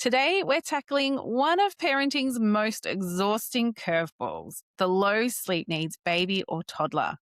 Today, we're tackling one of parenting's most exhausting curveballs, the low sleep needs baby or toddler.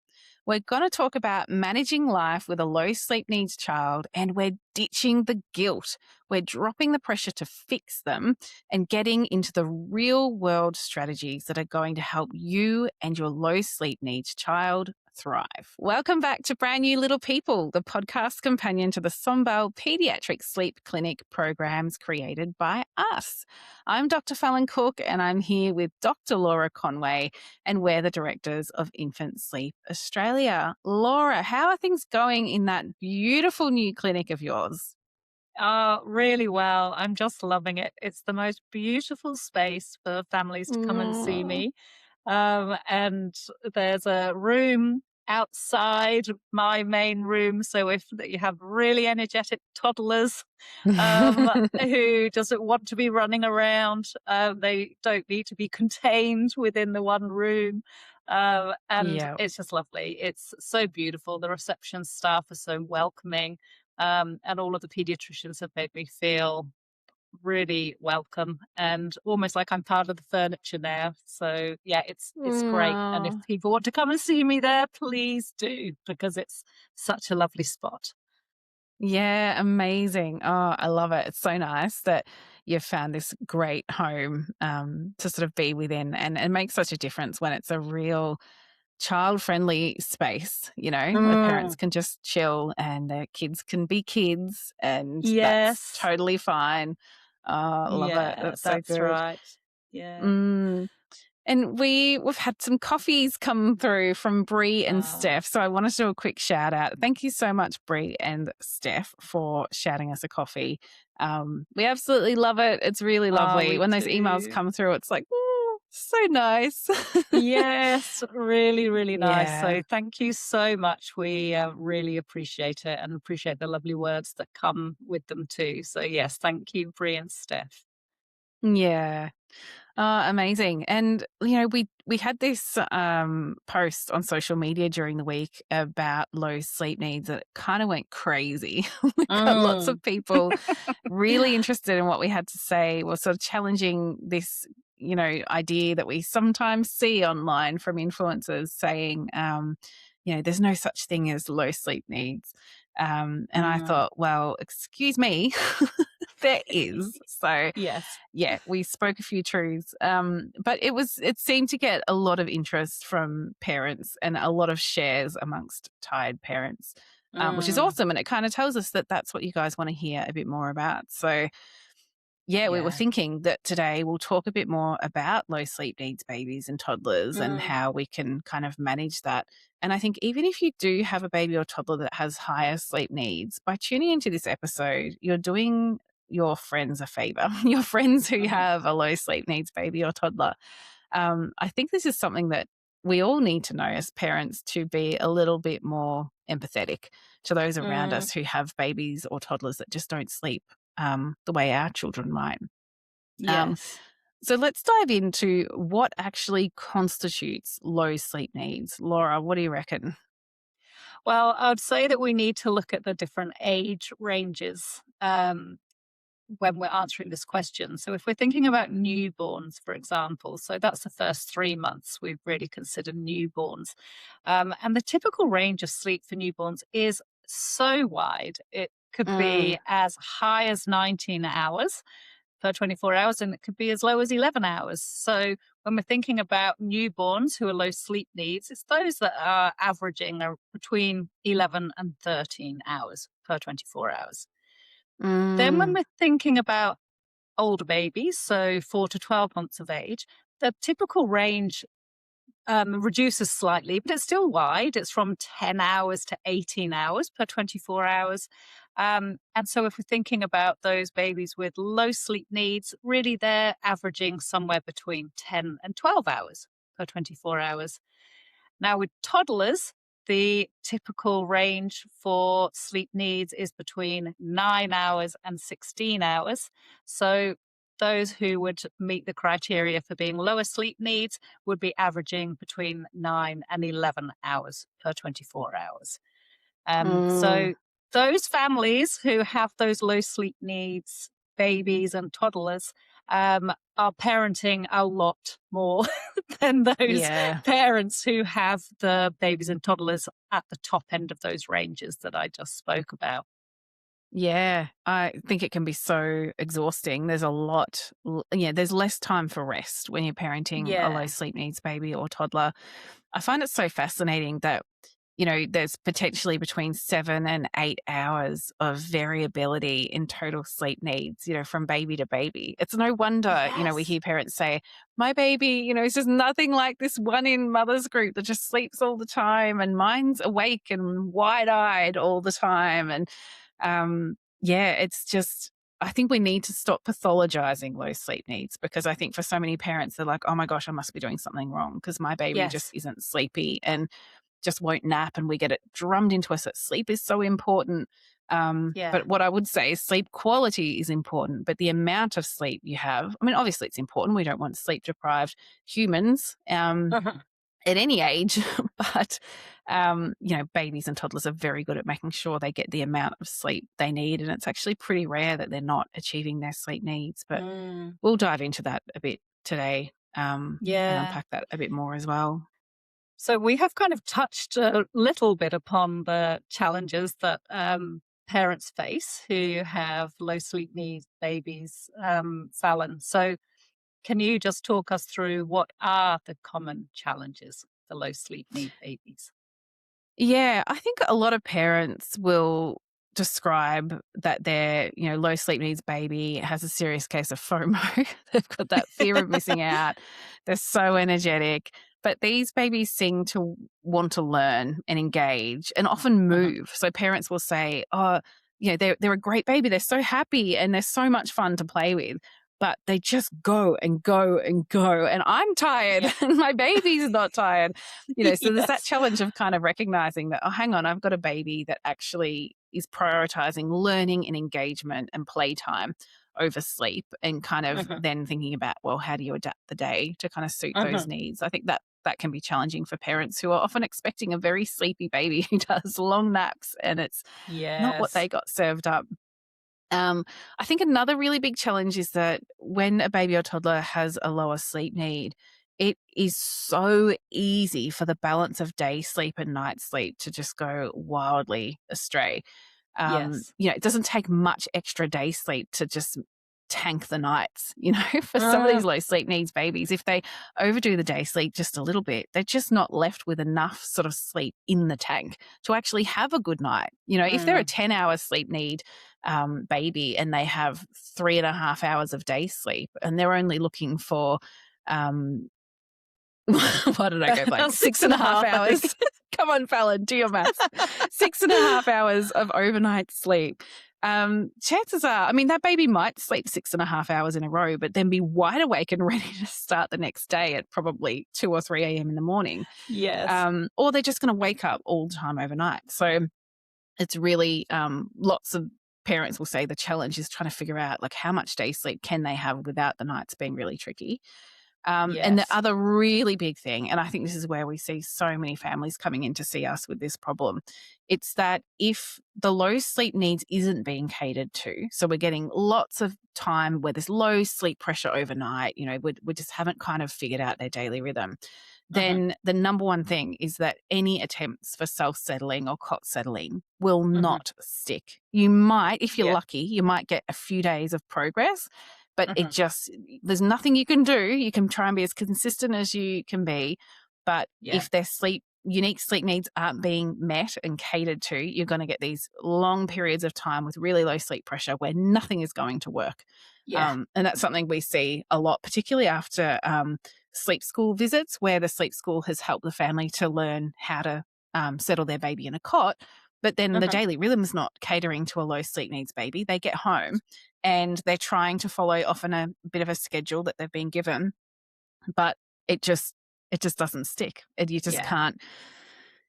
We're going to talk about managing life with a low sleep needs child, and we're ditching the guilt. We're dropping the pressure to fix them and getting into the real world strategies that are going to help you and your low sleep needs child thrive. Welcome back to Brand New Little People, the podcast companion to the Sombel Pediatric Sleep Clinic programs created by us. I'm Dr. Fallon Cook, and I'm here with Dr. Laura Conway, and we're the directors of Infant Sleep Australia. Laura, how are things going in that beautiful new clinic of yours? Really well. I'm just loving it. It's the most beautiful space for families to come and see Mm. me. And there's a room outside my main room. So if you have really energetic toddlers who doesn't want to be running around, they don't need to be contained within the one room. And Yeah. it's just lovely. It's so beautiful. The reception staff are so welcoming. And all of the pediatricians have made me feel really welcome and almost like I'm part of the furniture now. So yeah, it's great. And if Oh. people want to come and see me there, please do, because it's such a lovely spot. Yeah, amazing. Oh, I love it. It's so nice that you've found this great home to sort of be within, and it makes such a difference when it's a real child-friendly space, where parents Mm, can just chill and their kids can be kids, and that's yes. totally fine. Oh, love it. Yeah, That's so that's good. right. Yeah. Mm. And we've had some coffees come through from Bree and Uh, Steph. So I want to do a quick shout out. Thank you so much, Bree and Steph, for shouting us a coffee. We absolutely love it. It's really lovely. we When those emails do. come through, it's like, oh, so nice. Yes, really, really nice. Yeah. So thank you so much. We really appreciate it and appreciate the lovely words that come with them too. So yes, thank you, Brie and Steph. Yeah. Amazing. And we had this post on social media during the week about low sleep needs that kind of went crazy. We got lots Mm, of people really interested in what we had to say. We're sort of challenging this, idea that we sometimes see online from influencers saying, there's no such thing as low sleep needs. And I mm, thought, well, excuse me, there is. So yes. yeah, we spoke a few truths. But it seemed to get a lot of interest from parents and a lot of shares amongst tired parents, which is Mm, awesome. And it kind of tells us that that's what you guys want to hear a bit more about. So yeah, we were yeah. thinking that today we'll talk a bit more about low sleep needs babies and toddlers and Mm, how we can kind of manage that. And I think even if you do have a baby or toddler that has higher sleep needs, by tuning into this episode, you're doing your friends a favor, your friends who mm, have a low sleep needs baby or toddler. I think this is something that we all need to know as parents to be a little bit more empathetic to those around mm, us who have babies or toddlers that just don't sleep the way our children might. Um, yes. so let's dive into what actually constitutes low sleep needs. Laura, what do you reckon? Well, I'd say that we need to look at the different age ranges. When we're answering this question. So, if we're thinking about newborns, for example, so that's the first 3 months we've really considered newborns. And the typical range of sleep for newborns is so wide. It could Mm, be as high as 19 hours per 24 hours, and it could be as low as 11 hours. So, when we're thinking about newborns who are low sleep needs, it's those that are averaging between 11 and 13 hours per 24 hours. Then, when mm, we're thinking about older babies, so 4 to 12 months of age, the typical range reduces slightly, but it's still wide. It's from 10 hours to 18 hours per 24 hours. And so, if we're thinking about those babies with low sleep needs, really they're averaging somewhere between 10 and 12 hours per 24 hours. Now, with toddlers, the typical range for sleep needs is between 9 hours and 16 hours. So, those who would meet the criteria for being lower sleep needs would be averaging between 9 and 11 hours per 24 hours. mm, So, those families who have those low sleep needs babies and toddlers are parenting a lot more than those Yeah. parents who have the babies and toddlers at the top end of those ranges that I just spoke about. Yeah, I think it can be so exhausting. There's a lot, yeah, there's less time for rest when you're parenting a low Yeah. sleep needs baby or toddler. I find it so fascinating that, there's potentially between 7 and 8 hours of variability in total sleep needs, from baby to baby. It's no wonder, we Yes. hear parents say, my baby, is just nothing like this one in mother's group that just sleeps all the time and mine's awake and wide eyed all the time. And yeah, it's just, I think we need to stop pathologizing low sleep needs because I think for so many parents, they're like, oh my gosh, I must be doing something wrong because my baby just Yes. isn't sleepy and just won't nap. And we get it drummed into us that sleep is so important. Yeah. But what I would say is sleep quality is important, but the amount of sleep you have, I mean, obviously it's important. We don't want sleep deprived humans. Uh-huh. At any age, but babies and toddlers are very good at making sure they get the amount of sleep they need, and it's actually pretty rare that they're not achieving their sleep needs. But Mm, we'll dive into that a bit today, and yeah. unpack that a bit more as well. So we have kind of touched a little bit upon the challenges that parents face who have low sleep needs babies, Fallon. So can you just talk us through what are the common challenges for low sleep need babies? Yeah, I think a lot of parents will describe that their, low sleep needs baby has a serious case of FOMO. They've got that fear of missing out. They're so energetic. But these babies seem to want to learn and engage and often Uh-huh. move. So parents will say, oh, they're a great baby. They're so happy and they're so much fun to play with. But they just go and go and go. And I'm tired Yeah. and my baby's not tired. So there's that Yes. challenge of kind of recognizing that, oh, hang on, I've got a baby that actually is prioritizing learning and engagement and playtime over sleep, and kind of Uh-huh. then thinking about, well, how do you adapt the day to kind of suit those Uh-huh. needs? I think that can be challenging for parents who are often expecting a very sleepy baby who does long naps and it's not what Yes. they got served up. um, I think another really big challenge is that when a baby or toddler has a lower sleep need, it is so easy for the balance of day sleep and night sleep to just go wildly astray. Yes. It doesn't take much extra day sleep to just tank the nights, for some of Uh, these low sleep needs babies. If they overdo the day sleep just a little bit, they're just not left with enough sort of sleep in the tank to actually have a good night. If they're a mm. 10-hour sleep need baby and they have 3.5 hours of day sleep and they're only looking for, um, why did I go blank? Six Six and and a a half half, I think. hours. Come on, Fallon, do your maths. 6.5 hours of overnight sleep. Chances are, I mean, that baby might sleep 6.5 hours in a row, but then be wide awake and ready to start the next day at probably 2 or 3 a.m. in the morning. Yes. Or they're just going to wake up all the time overnight. So it's really, lots of parents will say the challenge is trying to figure out like how much day sleep can they have without the nights being really tricky. And the Yes. other really big thing, and I think this is where we see so many families coming in to see us with this problem, it's that if the low sleep needs isn't being catered to, so we're getting lots of time where there's low sleep pressure overnight, we just haven't kind of figured out their daily rhythm, Uh-huh. then the number one thing is that any attempts for self-settling or cot settling will Uh-huh. not stick. You might, if you're Yeah. lucky, you might get a few days of progress, but Uh-huh. there's nothing you can do. You can try and be as consistent as you can be, but Yeah. if their unique sleep needs aren't being met and catered to, you're going to get these long periods of time with really low sleep pressure where nothing is going to work. Yeah. And that's something we see a lot, particularly after sleep school visits, where the sleep school has helped the family to learn how to settle their baby in a cot. But then the Uh-huh. daily rhythhm is not catering to a low sleep needs baby. They get home and they're trying to follow often a bit of a schedule that they've been given, but it just doesn't stick. You just Yeah. can't.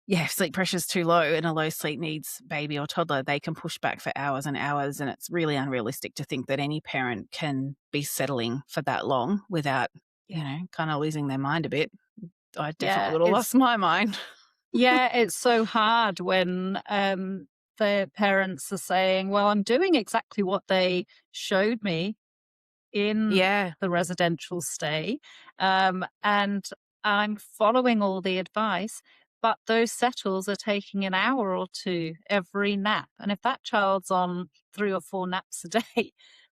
Yeah, if sleep pressure's too low in a low sleep needs baby or toddler, they can push back for hours and hours, and it's really unrealistic to think that any parent can be settling for that long without, Yeah. kind of losing their mind a bit. I definitely Yeah. would have lost my mind. It's so hard when the parents are saying, well, I'm doing exactly what they showed me in Yeah. the residential stay, and I'm following all the advice, but those settles are taking an hour or two every nap. And if that child's on 3 or 4 naps a day,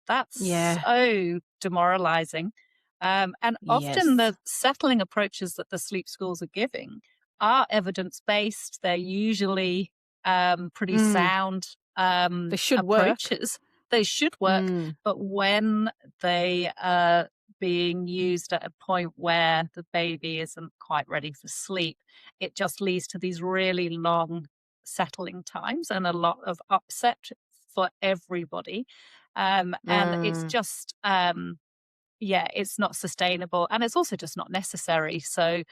that's Yeah. so demoralizing. And often Yes. the settling approaches that the sleep schools are giving are evidence based. They're usually pretty Mm. sound They should work. approaches. They should work, Mm. but when they are being used at a point where the baby isn't quite ready for sleep, it just leads to these really long settling times and a lot of upset for everybody. And it's Mm. just, yeah, it's not sustainable and it's also just not necessary. So,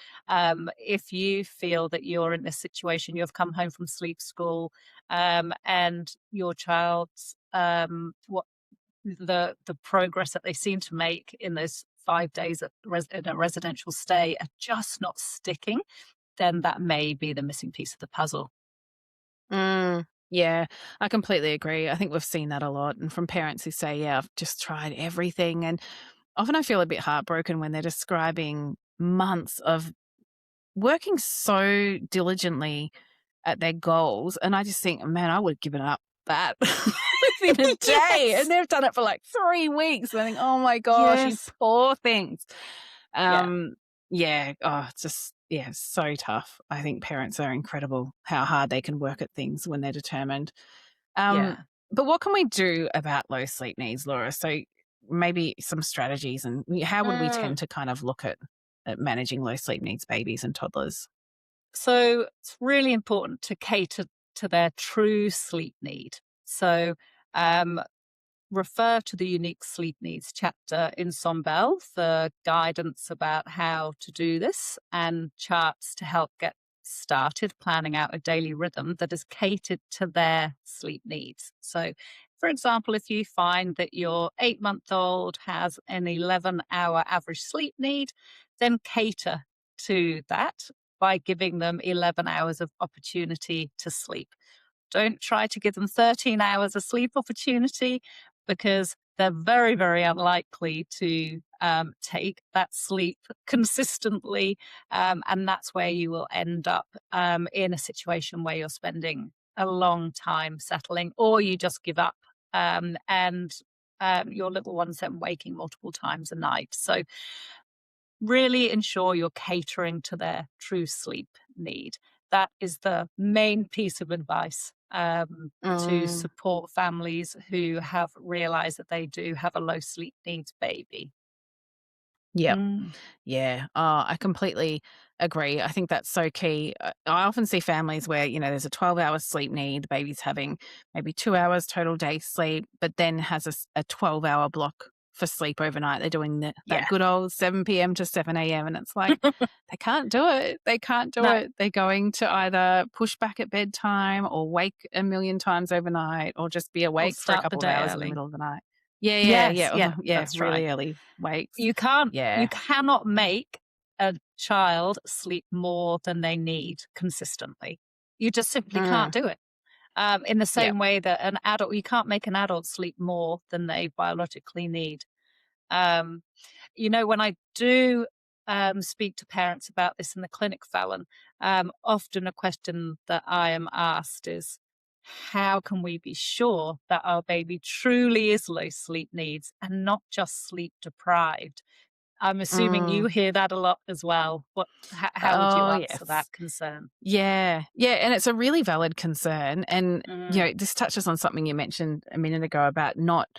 if you feel that you're in this situation, you've come home from sleep school, and your child's what the progress that they seem to make in those 5 days in a residential stay are just not sticking, then that may be the missing piece of the puzzle. Mm. Yeah, I completely agree. I think we've seen that a lot, and from parents who say, "Yeah, I've just tried everything," and often I feel a bit heartbroken when they're describing months of working so diligently at their goals, and I just think, "Man, I would have given up that within a day," and Yes. they've done it for, like, 3 weeks, and I think, "Oh my gosh, you Yes. poor things." Yeah. Um, yeah, oh, it's just yeah, it's so tough. I think parents are incredible how hard they can work at things when they're determined. Um, Yeah. but what can we do about low sleep needs, Laura? So maybe some strategies and how would we Mm. tend to kind of look at managing low sleep needs babies and toddlers? So it's really important to cater to their true sleep need. So, um, refer to the unique sleep needs chapter in Sombel for guidance about how to do this and charts to help get started planning out a daily rhythm that is catered to their sleep needs. So, for example, if you find that your 8 month old has an 11-hour average sleep need, then cater to that by giving them 11 hours of opportunity to sleep. Don't try to give them 13 hours of sleep opportunity because they're very, very unlikely to take that sleep consistently. And that's where you will end up in a situation where you're spending a long time settling, or you just give up and your little one's then waking multiple times a night. So, really ensure you're catering to their true sleep need. That is the main piece of advice to Mm. support families who have realized that they do have a low sleep needs baby. Yep. Mm, Yeah. Oh, I completely agree. I think that's so key. I often see families where, there's a 12-hour sleep need, the baby's having maybe 2 hours total day sleep, but then has a 12-hour block for sleep overnight. They're doing that yeah. good old 7 p.m. to 7 a.m. And it's like, they can't do it. They can't do No, it. They're going to either push back at bedtime or wake a million times overnight or just be or awake for a start the couple of day hours in the early. middle of the night. Yeah, yeah, Yes, yeah. yeah, Oh, yeah, that's right. really early wakes. You Yeah. cannot make a child sleep more than they need consistently. You just simply can't Mm, do it. In the yeah. same way that an adult, you can't make an adult sleep more than they biologically need. Um, when I do speak to parents about this in the clinic, Fallon, often a question that I am asked is, how can we be sure that our baby truly is low sleep needs and not just sleep deprived? I'm assuming you Mm. hear that a lot as well. How would you Oh, answer yes. that concern? Yeah. Yeah, and it's a really valid concern, and, Mm, this touches on something you mentioned a minute ago about not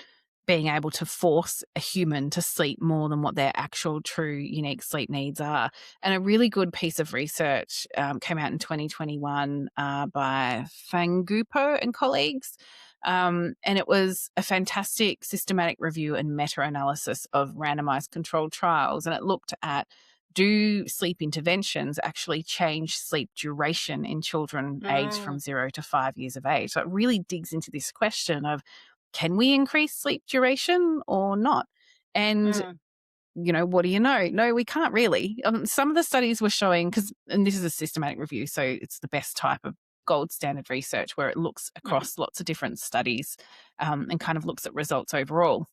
being able to force a human to sleep more than what their actual true unique sleep needs are, and a really good piece of research, came out in 2021, by Fangupo and colleagues, and it was a fantastic systematic review and meta-analysis of randomized controlled trials, and it looked at do sleep interventions actually change sleep duration in children aged mm, from 0 to 5 years of age? So it really digs into this question of can we increase sleep duration or not? And, mm, what do you know? No, we can't really. Some of the studies were showing, and this is a systematic review, so it's the best type of gold standard research where it looks Mhm. across lots of different studies and kind of looks at results overall.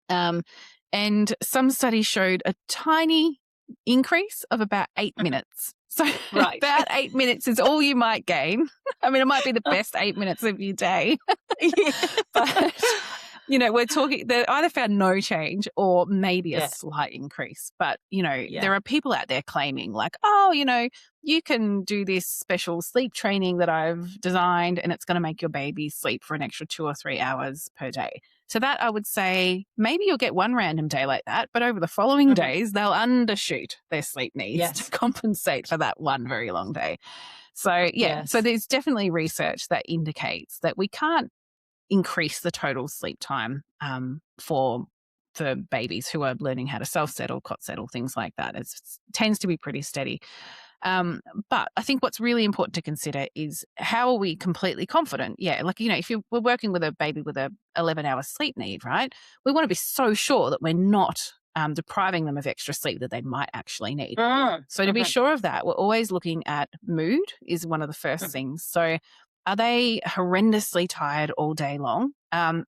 Um, and some studies showed a tiny increase of about 8 minutes. So Right. about 8 minutes is all you might gain. I mean, it might be the best 8 minutes of your day, Yeah. but we're talking, they either found no change or maybe a Yeah. slight increase. But, Yeah. there are people out there claiming like, oh, you can do this special sleep training that I've designed and it's going to make your baby sleep for an extra 2 or 3 hours per day. So that I would say maybe you'll get one random day like that, but over the following Mhm. days, they'll undershoot their sleep needs to Yes. compensate for that one very long day. So, yeah, so Yes. there's definitely research that indicates that we can't increase the total sleep time for babies who are learning how to self settle, cot settle, things like that. It tends to be pretty steady. But I think what's really important to consider is how are we completely confident? Yeah, like, if we're working with a baby with a 11-hour sleep need, right? We want to be so sure that we're not depriving them of extra sleep that they might actually need. Mm. So to be Mhm. sure of that, we're always looking at mood is one of the first Mhm. things. So are they horrendously tired all day long?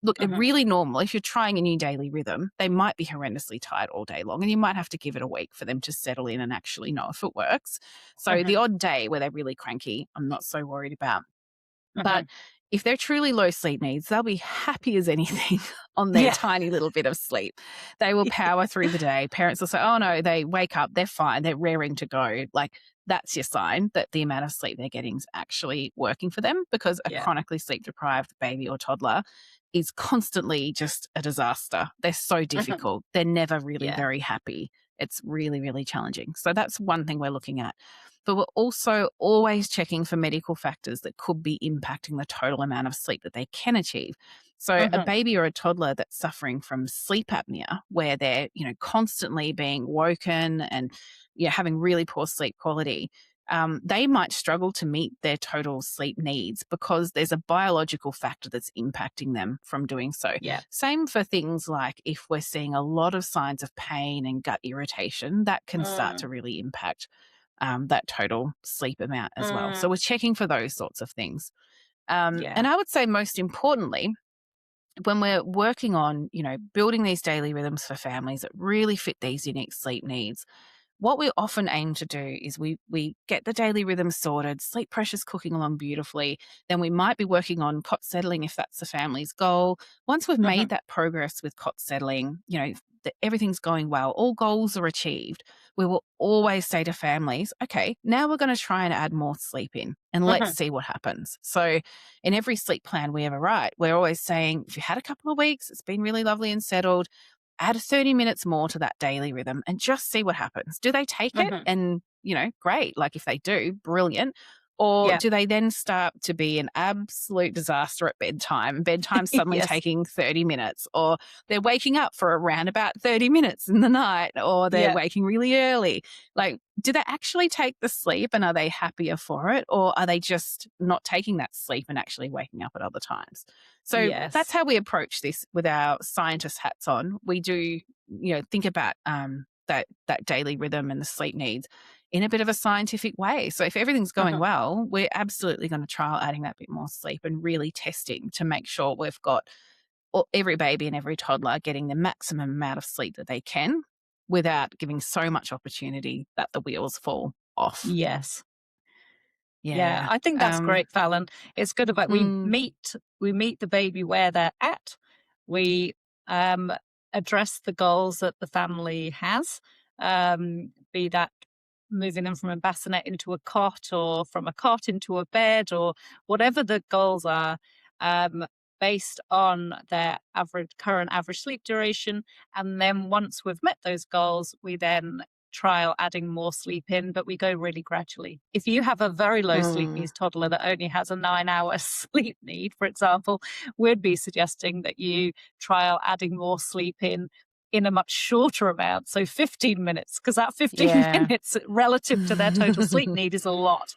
Look, Mhm. really normal. If you're trying a new daily rhythm, they might be horrendously tired all day long, and you might have to give it a week for them to settle in and actually know if it works. So the Mhm. odd day where they're really cranky, I'm not so worried about. But Mhm. if they're truly low sleep needs, they'll be happy as anything on their Yeah. tiny little bit of sleep. They will power through the day. Parents will say, oh no, they wake up, they're fine, they're raring to go. Like, that's your sign that the amount of sleep they're getting is actually working for them, because a Yeah. chronically sleep deprived baby or toddler is constantly just a disaster. They're so Mhm. difficult. They're never really Yeah. very happy. It's really, really challenging. So that's one thing we're looking at. But we're also always checking for medical factors that could be impacting the total amount of sleep that they can achieve. So a Mhm. baby or a toddler that's suffering from sleep apnea, where they're, constantly being woken and having really poor sleep quality, they might struggle to meet their total sleep needs because there's a biological factor that's impacting them from doing so. Yeah. Same for things like if we're seeing a lot of signs of pain and gut irritation, that can start Mm. to really impact that total sleep amount as well. So Mm. we're checking for those sorts of things. Yeah. And I would say most importantly, when we're working on, building these daily rhythms for families that really fit these unique sleep needs, what we often aim to do is we get the daily rhythm sorted, sleep pressure's cooking along beautifully, then we might be working on cot settling if that's the family's goal. Once we've made Mhm. that progress with cot settling, that everything's going well, all goals are achieved, we will always say to families, okay, now we're going to try and add more sleep in and let's Mhm. see what happens. So in every sleep plan we ever write, we're always saying, if you had a couple of weeks, it's been really lovely and settled, add 30 minutes more to that daily rhythm and just see what happens. Do they take it? Mhm. And, great. Like, if they do, brilliant. Or Yeah. do they then start to be an absolute disaster at bedtime? Bedtime's suddenly Yes. taking 30 minutes, or they're waking up for around about 30 minutes in the night, or they're Yeah. waking really early. Like, do they actually take the sleep and are they happier for it? Or are they just not taking that sleep and actually waking up at other times? So that's Yes. how we approach this with our scientist hats on. We do, think about that daily rhythm and the sleep needs in a bit of a scientific way. So if everything's going Mhm. well, we're absolutely going to trial adding that bit more sleep and really testing to make sure we've got every baby and every toddler getting the maximum amount of sleep that they can without giving so much opportunity that the wheels fall off. Yes. Yeah, Yeah. I think that's great, Fallon. It's good about Mm, we meet the baby where they're at. We um, address the goals that the family has, be that moving them from a bassinet into a cot or from a cot into a bed or whatever the goals are, um, based on their current average sleep duration. And then once we've met those goals, we then trial adding more sleep in, but we go really gradually. If you have a very low sleep mm, needs toddler that only has a 9 hour sleep need, for example, we'd be suggesting that you trial adding more sleep in a much shorter amount, so 15 minutes, because that 15 yeah. minutes relative to their total sleep need is a lot,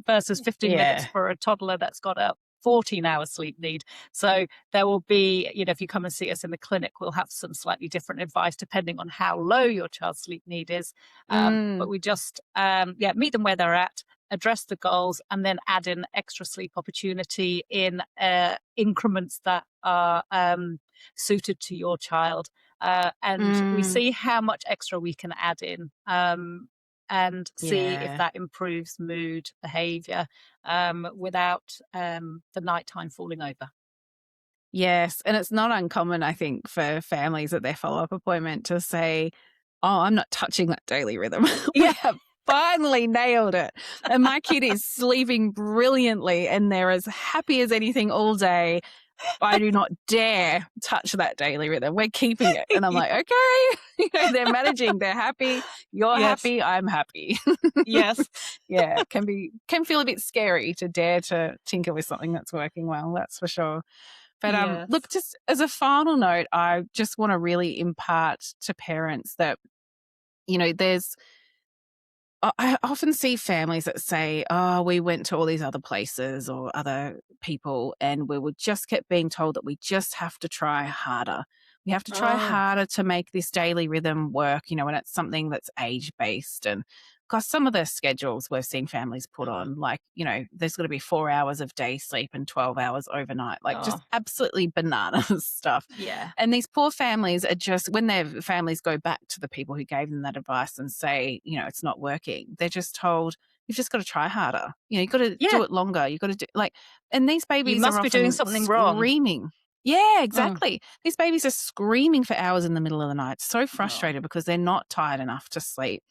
versus 15 minutes Yeah. for a toddler that's got a 14-hour sleep need. So there will be, if you come and see us in the clinic, we'll have some slightly different advice depending on how low your child's sleep need is. But Mm, we just, meet them where they're at. address the goals, and then add in extra sleep opportunity in increments that are suited to your child. And we Mm, see how much extra we can add in, and see if yeah. that improves mood, behavior, without the nighttime falling over. Yes, and it's not uncommon, I think, for families at their follow-up appointment to say, "Oh, I'm not touching that daily rhythm. We Yeah. have finally nailed it, and my kid is sleeping brilliantly, and they're as happy as anything all day. I do not dare touch that daily rhythm. We're keeping it." And I'm like, Yeah. "Okay." They're managing, they're happy, you're Yes. happy, I'm happy. Yes. Yeah, it can feel a bit scary to dare to tinker with something that's working well, that's for sure. But, look, Yes. just as a final note, I just wanna really impart to parents that, there's I often see families that say, "Oh, we went to all these other places or other people, and we were just kept being told that we just have to try harder. We have to try Oh, harder to make this daily rhythm work," and it's something that's age-based. And, because some of the schedules we've seen families put oh, on, like, there's gotta be 4 hours of day sleep and 12 hours overnight, like, oh, just absolutely bananas stuff. yeah. And these poor families are just, when their families go back to the people who gave them that advice and say, it's not working, they're just told, "You've just got to try harder. You've got to Yeah, do it longer. You've got to do like," and these you babies are must be doing often something wrong. screaming. Yeah, Mm. exactly. These babies are screaming for hours in the middle of the night, so Oh, frustrated because they're not tired enough to sleep.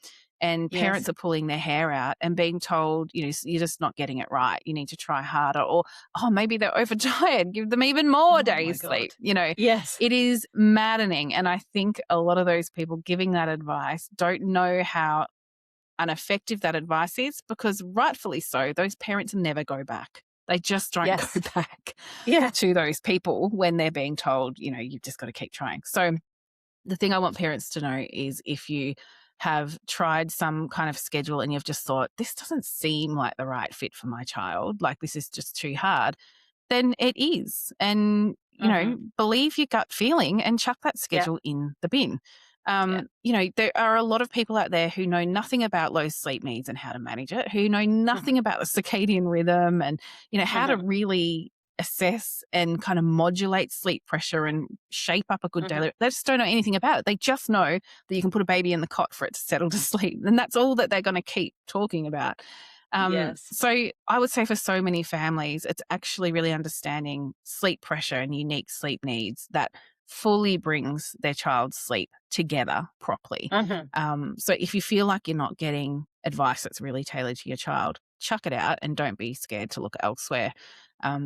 And yes. parents are pulling their hair out and being told, "You're just not getting it right. You need to try harder." Or, "Oh, maybe they're overtired. Give them even more Oh my days sleep." God. Yes. It is maddening. And I think a lot of those people giving that advice don't know how ineffective that advice is, because rightfully so, those parents never go back. They just don't go Yes. back Yeah. to those people when they're being told, "You've just got to keep trying." So the thing I want parents to know is, if you have tried some kind of schedule and you've just thought, "This doesn't seem like the right fit for my child, like this is just too hard," then it is. And, Hmm. believe your gut feeling and chuck that Yeah. schedule in the bin. Yeah. There are a lot of people out there who know nothing about low sleep needs and how to manage it, who know Hmm. nothing about the circadian rhythm and, how to Hmm. really assess and kind of modulate sleep pressure and shape up a good Hmm. daily. They just don't know anything about it. They just know that you can put a baby in the cot for it to settle to sleep. And that's all that they're going to keep talking about. Yes. So I would say for so many families, it's actually really understanding sleep pressure and unique sleep needs that fully brings their child's sleep together properly. Hmm. So if you feel like you're not getting advice that's really tailored to your child, chuck it out and don't be scared to look elsewhere.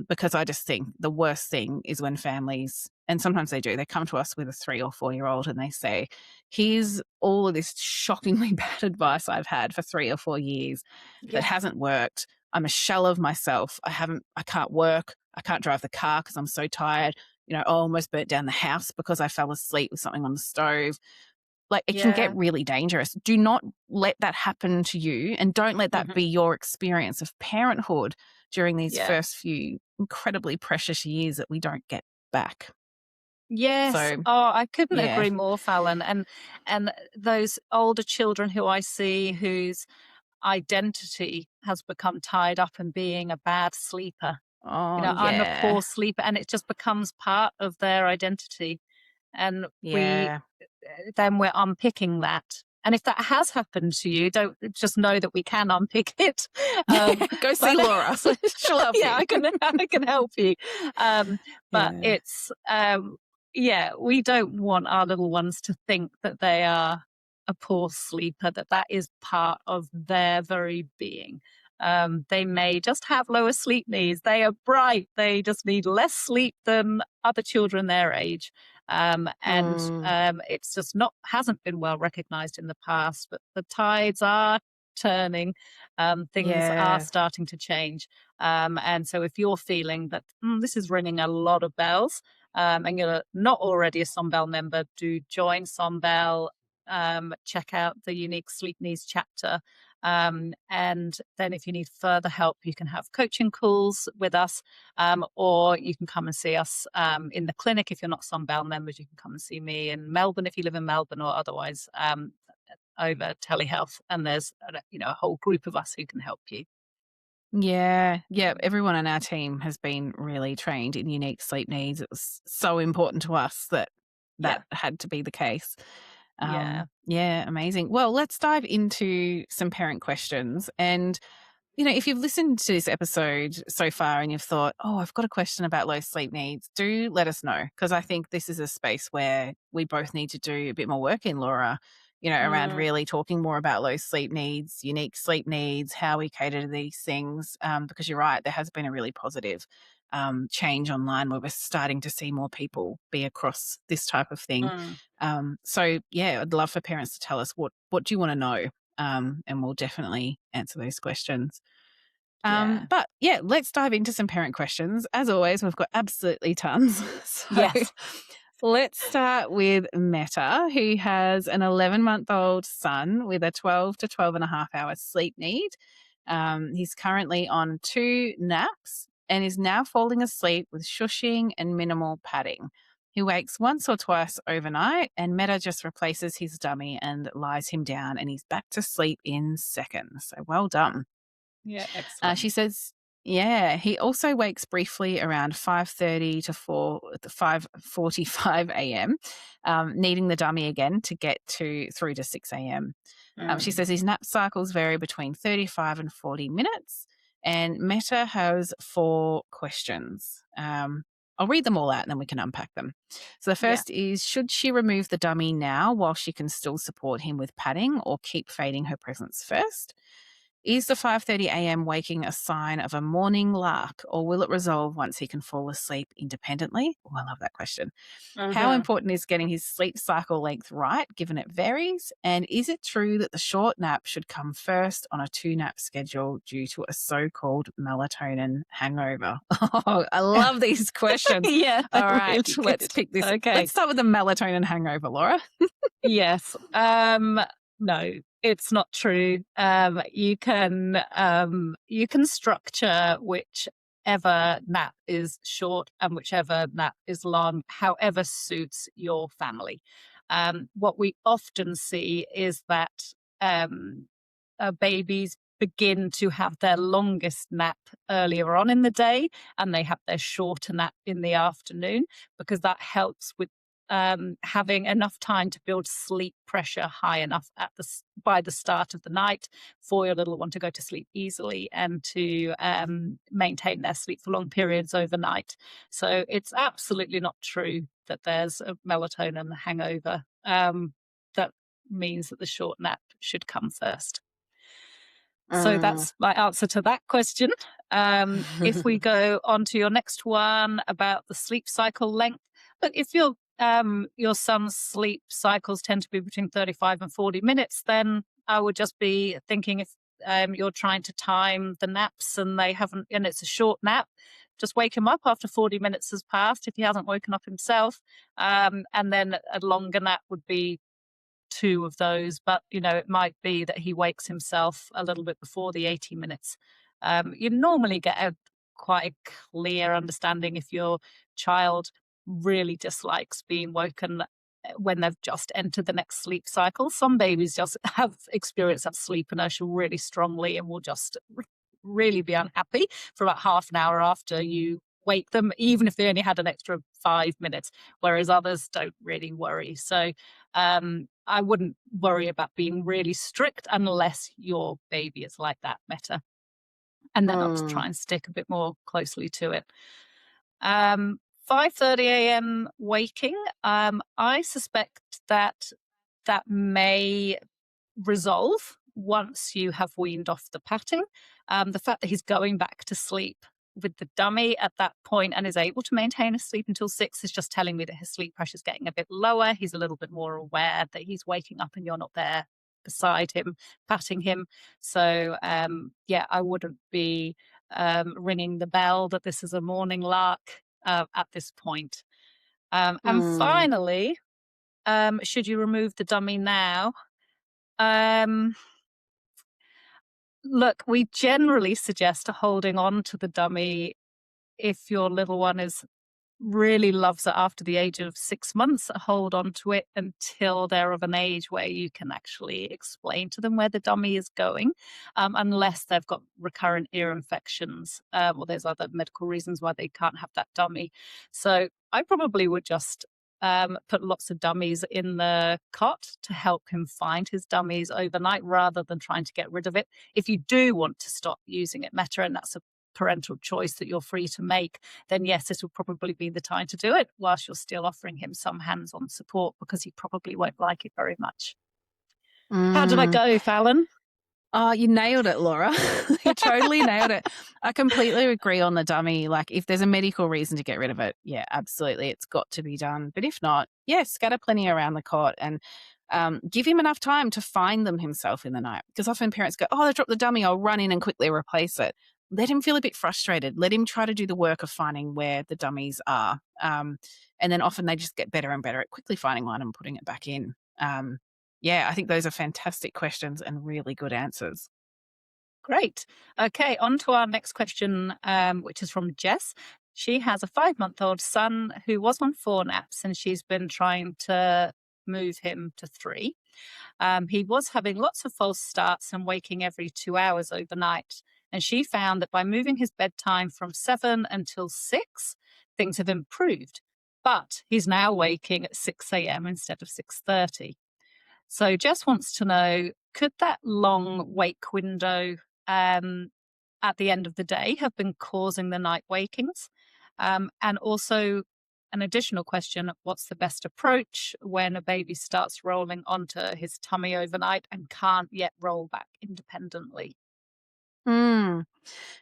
Because I just think the worst thing is when families, and sometimes they do, they come to us with a 3 or 4 year old and they say, "Here's all of this shockingly bad advice I've had for 3 or 4 years that Yeah. hasn't worked. I'm a shell of myself. I can't work. I can't drive the car because I'm so tired. I almost burnt down the house because I fell asleep with something on the stove." Like, it can get Yeah. really dangerous. Do not let that happen to you, and don't let that Hmm. be your experience of parenthood during these Yeah. first few incredibly precious years that we don't get back. Yes. So, Oh, I couldn't yeah. agree more, Fallon. And those older children who I see whose identity has become tied up in being a bad sleeper. Oh, I'm a yeah. poor sleeper, and it just becomes part of their identity. And we Yeah. then we're unpicking that. And if that has happened to you, don't just know that we can unpick it. Go see But Laura. so, She'll help yeah, you. I can help you. But Yeah. it's yeah, we don't want our little ones to think that they are a poor sleeper, that is part of their very being. They may just have lower sleep needs. They are bright. They just need less sleep than other children their age. And Mm, it's just not hasn't been well recognized in the past, but the tides are turning. Things are yeah. starting to change. And so if you're feeling that this is ringing a lot of bells, and you're not already a Sunbell member, do join Sunbell. Check out the unique sleep needs chapter. And then if you need further help, you can have coaching calls with us, or you can come and see us in the clinic. If you're not Sunbell members, you can come and see me in Melbourne if you live in Melbourne, or otherwise over telehealth. And there's a whole group of us who can help you. Yeah, yeah. Everyone on our team has been really trained in unique sleep needs. It was so important to us that Yeah. that had to be the case. Yeah. Yeah, amazing. Well, let's dive into some parent questions. And if you've listened to this episode so far and you've thought, oh, I've got a question about low sleep needs, do let us know. Because I think this is a space where we both need to do a bit more work in, Laura, around Mm, really talking more about low sleep needs, unique sleep needs, how we cater to these things. Because you're right, there has been a really positive change online where we're starting to see more people be across this type of thing. mm, So, yeah, I'd love for parents to tell us what do you want to know? And we'll definitely answer those questions. yeah. But yeah, let's dive into some parent questions. As always, we've got absolutely tons. So Yes. let's start with Meta, who has an 11-month-old son with a 12 to 12 and a half hour sleep need. He's currently on 2 naps and is now falling asleep with shushing and minimal padding. He wakes once or twice overnight, and Meta just replaces his dummy and lies him down, and he's back to sleep in seconds. So well done. Yeah. Excellent. She says, yeah, he also wakes briefly around 5:30 to 5:45 a.m., needing the dummy again to get through to 6 a.m. She Mm, says his nap cycles vary between 35 and 40 minutes. And Meta has 4 questions. I'll read them all out and then we can unpack them. So the yeah. first is, should she remove the dummy now while she can still support him with padding, or keep fading her presence first? Is the 5:30 a.m. waking a sign of a morning lark, or will it resolve once he can fall asleep independently? Oh, I love that question. How Hmm. important is getting his sleep cycle length right, given it varies? And is it true that the short nap should come first on a 2 nap schedule due to a so called melatonin hangover? Oh, I love these questions. Yeah. All right, Really let's good. pick this. Okay. Let's start with the melatonin hangover, Laura. Yes. No, it's not true. You can structure whichever nap is short and whichever nap is long, however suits your family. What we often see is that um, babies begin to have their longest nap earlier on in the day, and they have their shorter nap in the afternoon, because that helps with having enough time to build sleep pressure high enough by the start of the night for your little one to go to sleep easily and to maintain their sleep for long periods overnight. So it's absolutely not true that there's a melatonin hangover. That means that the short nap should come first. So Mm. that's my answer to that question. If we go on to your next one about the sleep cycle length, look, if your son's sleep cycles tend to be between 35 and 40 minutes, then I would just be thinking, if you're trying to time the naps and they haven't, and it's a short nap, just wake him up after 40 minutes has passed if he hasn't woken up himself. And then a longer nap would be 2 of those, but it might be that he wakes himself a little bit before the 80 minutes. You normally get a quite a clear understanding if your child really dislikes being woken when they've just entered the next sleep cycle. Some babies just have experienced that sleep inertia really strongly and will just really be unhappy for about half an hour after you wake them, even if they only had an extra 5 minutes, whereas others don't really worry. So I wouldn't worry about being really strict unless your baby is like that, Meta. And then I'll Mm. try and stick a bit more closely to it. 5:30 a.m. waking. I suspect that that may resolve once you have weaned off the patting. The fact that he's going back to sleep with the dummy at that point and is able to maintain a sleep until 6 is just telling me that his sleep pressure is getting a bit lower. He's a little bit more aware that he's waking up and you're not there beside him, patting him. So, yeah, I wouldn't be ringing the bell that this is a morning lark at this point. And Mm. finally, should you remove the dummy now? Um, Look, we generally suggest holding on to the dummy if your little one is really loves it after the age of 6 months, hold on to it until they're of an age where you can actually explain to them where the dummy is going, unless they've got recurrent ear infections, or there's other medical reasons why they can't have that dummy. So I probably would just put lots of dummies in the cot to help him find his dummies overnight rather than trying to get rid of it. If you do want to stop using it, Meta, and that's a parental choice that you're free to make, then yes, this will probably be the time to do it whilst you're still offering him some hands on support because he probably won't like it very much. How did I Mm. go, Fallon? Oh, you nailed it, Laura. You totally nailed it. I completely agree on the dummy. Like, if there's a medical reason to get rid of it, yeah, absolutely, it's got to be done. But if not, yeah, scatter plenty around the cot and give him enough time to find them himself in the night. Because often parents go, "Oh, they dropped the dummy. I'll run in and quickly replace it." Let him feel a bit frustrated. Let him try to do the work of finding where the dummies are. And then often they just get better and better at quickly finding one and putting it back in. Yeah, I think those are fantastic questions and really good answers. Great. Okay, on to our next question, which is from Jess. She has a 5-month-old son who was on 4 naps and she's been trying to move him to 3. He was having lots of false starts and waking every 2 hours overnight. And she found that by moving his bedtime from 7 until 6, things have improved. But he's now waking at 6 a.m. instead of 6:30. So Jess wants to know, could that long wake window at the end of the day have been causing the night wakings? And also, an additional question, what's the best approach when a baby starts rolling onto his tummy overnight and can't yet roll back independently? Mm.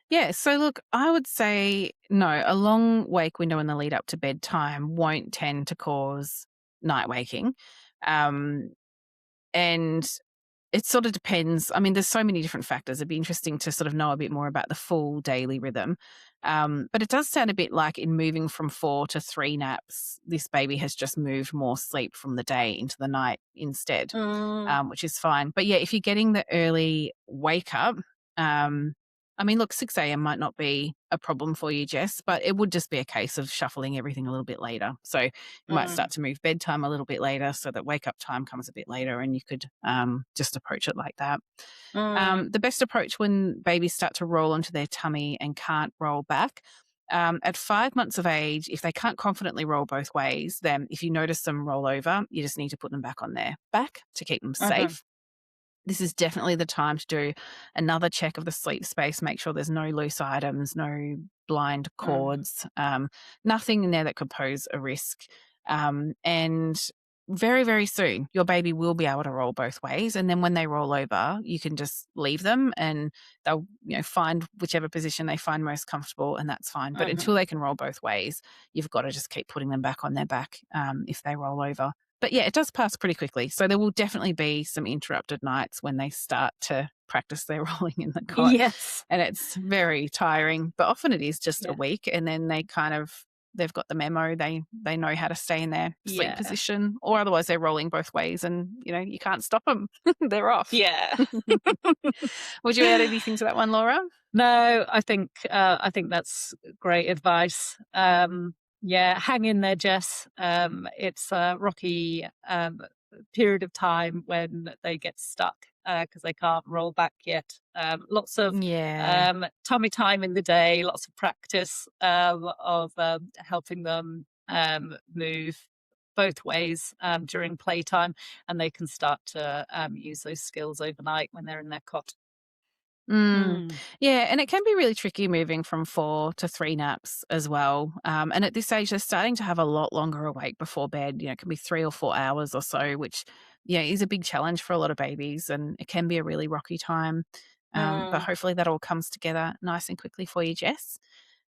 Yeah, so look, I would say no, a long wake window in the lead up to bedtime won't tend to cause night waking. Um, and it sort of depends. I mean, there's so many different factors. It'd be interesting to sort of know a bit more about the full daily rhythm. But it does sound a bit like in moving from 4 to 3 naps, this baby has just moved more sleep from the day into the night instead, Mm, which is fine. But yeah, if you're getting the early wake up, um, I mean, look, 6 a.m. might not be a problem for you, Jess, but it would just be a case of shuffling everything a little bit later. So you might mm, start to move bedtime a little bit later so that wake up time comes a bit later and you could just approach it like that. mm, The best approach when babies start to roll onto their tummy and can't roll back. At 5 months of age, if they can't confidently roll both ways, then if you notice them roll over, you just need to put them back on their back to keep them mhm, safe. This is definitely the time to do another check of the sleep space, make sure there's no loose items, no blind mm, cords, nothing in there that could pose a risk. And very, very soon, your baby will be able to roll both ways. And then when they roll over, you can just leave them and they'll, find whichever position they find most comfortable, and that's fine. But mhm. until they can roll both ways, you've got to just keep putting them back on their back if they roll over. But yeah, it does pass pretty quickly. So there will definitely be some interrupted nights when they start to practice their rolling in the cot. Yes. And it's very tiring, but often it is just a Yeah. week and then they've got the memo. They know how to stay in their sleep Yeah. position, or otherwise they're rolling both ways and you can't stop them. They're off. Yeah. Would you add anything to that one, Laura? No, I think that's great advice. Yeah, hang in there, Jess. It's a rocky period of time when they get stuck because they can't roll back yet. Lots of Yeah. tummy time in the day, lots of practice of helping them move both ways during playtime, and they can start to use those skills overnight when they're in their cot. Mm. Mm. Yeah, and it can be really tricky moving from 4 to 3 naps as well. And at this age, they're starting to have a lot longer awake before bed. It can be 3 or 4 hours or so, which is a big challenge for a lot of babies, and it can be a really rocky time. But Mm. hopefully that all comes together nice and quickly for you, Jess.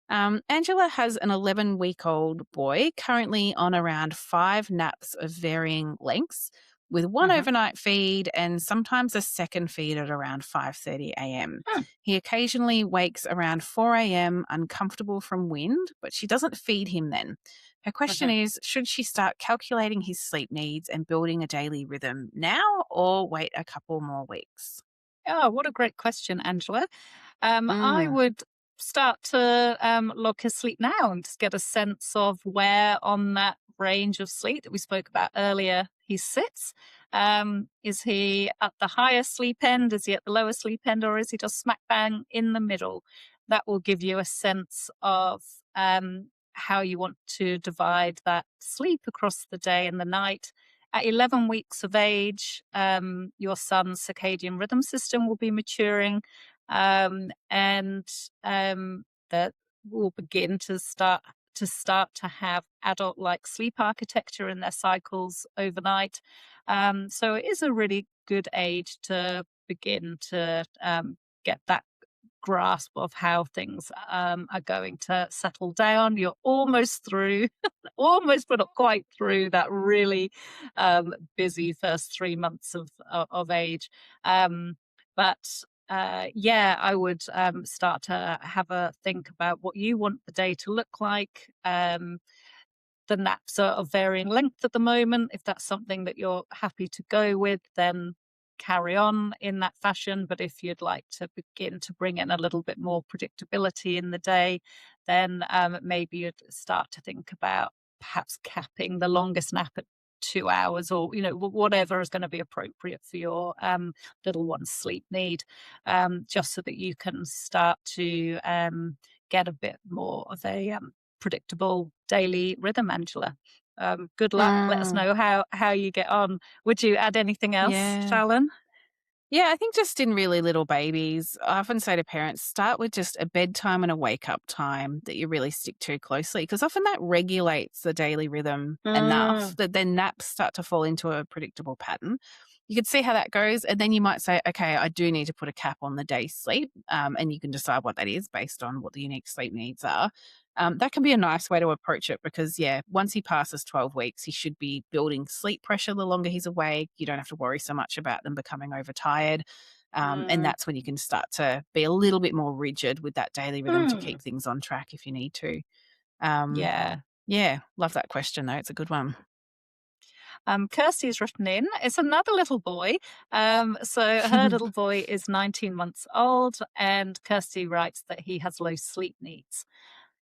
Angela has an 11-week-old boy currently on around 5 naps of varying lengths, with one Mhm. overnight feed and sometimes a second feed at around 5:30 a.m. Hmm. He occasionally wakes around 4 a.m. uncomfortable from wind, but she doesn't feed him then. Her question Mhm. is, should she start calculating his sleep needs and building a daily rhythm now or wait a couple more weeks? Oh, what a great question, Angela. I Mm, would start to log his sleep now and just get a sense of where on that range of sleep that we spoke about earlier he sits. Is he at the higher sleep end? Is he at the lower sleep end? Or is he just smack bang in the middle? That will give you a sense of how you want to divide that sleep across the day and the night. At 11 weeks of age, your son's circadian rhythm system will be maturing, and that will begin to have adult-like sleep architecture in their cycles overnight. So it is a really good age to begin to get that grasp of how things are going to settle down. You're almost through, almost but not quite through that really busy first 3 months of age. But yeah, I would start to have a think about what you want the day to look like. The naps are of varying length at the moment. If that's something that you're happy to go with, then carry on in that fashion. But if you'd like to begin to bring in a little bit more predictability in the day, then maybe you'd start to think about perhaps capping the longest nap at 2 hours, or whatever is going to be appropriate for your little one's sleep need, just so that you can start to get a bit more of a predictable daily rhythm, Angela. Good luck. Let us Mm, know how you get on. Would you add anything else, yeah. Fallon? Yeah, I think just in really little babies, I often say to parents, start with just a bedtime and a wake up time that you really stick to closely, because often that regulates the daily rhythm enough Mm, that then naps start to fall into a predictable pattern. You can see how that goes. And then you might say, okay, I do need to put a cap on the day's sleep. And you can decide what that is based on what the unique sleep needs are. That can be a nice way to approach it because, yeah, once he passes 12 weeks, he should be building sleep pressure the longer he's awake. You don't have to worry so much about them becoming overtired. And mm, that's when you can start to be a little bit more rigid with that daily rhythm to mm. keep things on track if you need to. Um, Yeah. yeah, love that question, though. It's a good one. Kirsty's written in. It's another little boy. So her little boy is 19 months old, and Kirsty writes that he has low sleep needs.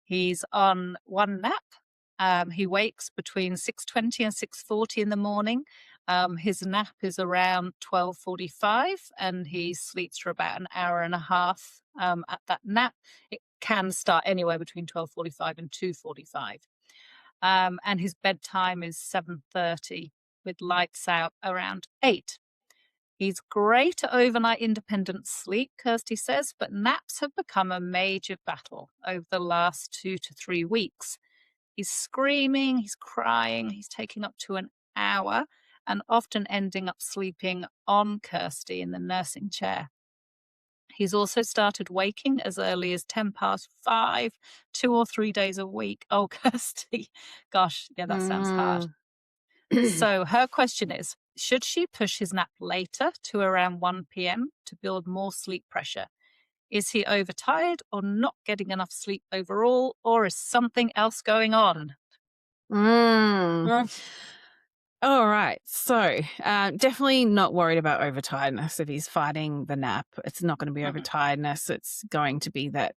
He's on one nap. He wakes between 6:20 and 6:40 in the morning. His nap is around 12:45, and he sleeps for about an hour and a half at that nap. It can start anywhere between 12:45 and 2:45. And his bedtime is 7:30 with lights out around 8. He's great at overnight independent sleep, Kirsty says, but naps have become a major battle over the last 2 to 3 weeks. He's screaming, he's crying, he's taking up to an hour and often ending up sleeping on Kirsty in the nursing chair. He's also started waking as early as 10 past 5, 2 or 3 days a week. Oh, Kirsty. Gosh, yeah, that sounds hard. Mm. So her question is, should she push his nap later to around 1 p.m. to build more sleep pressure? Is he overtired or not getting enough sleep overall, or is something else going on? Mm. Mm, All right. So, definitely not worried about overtiredness. If he's fighting the nap, it's not going to be mm, overtiredness. It's going to be that,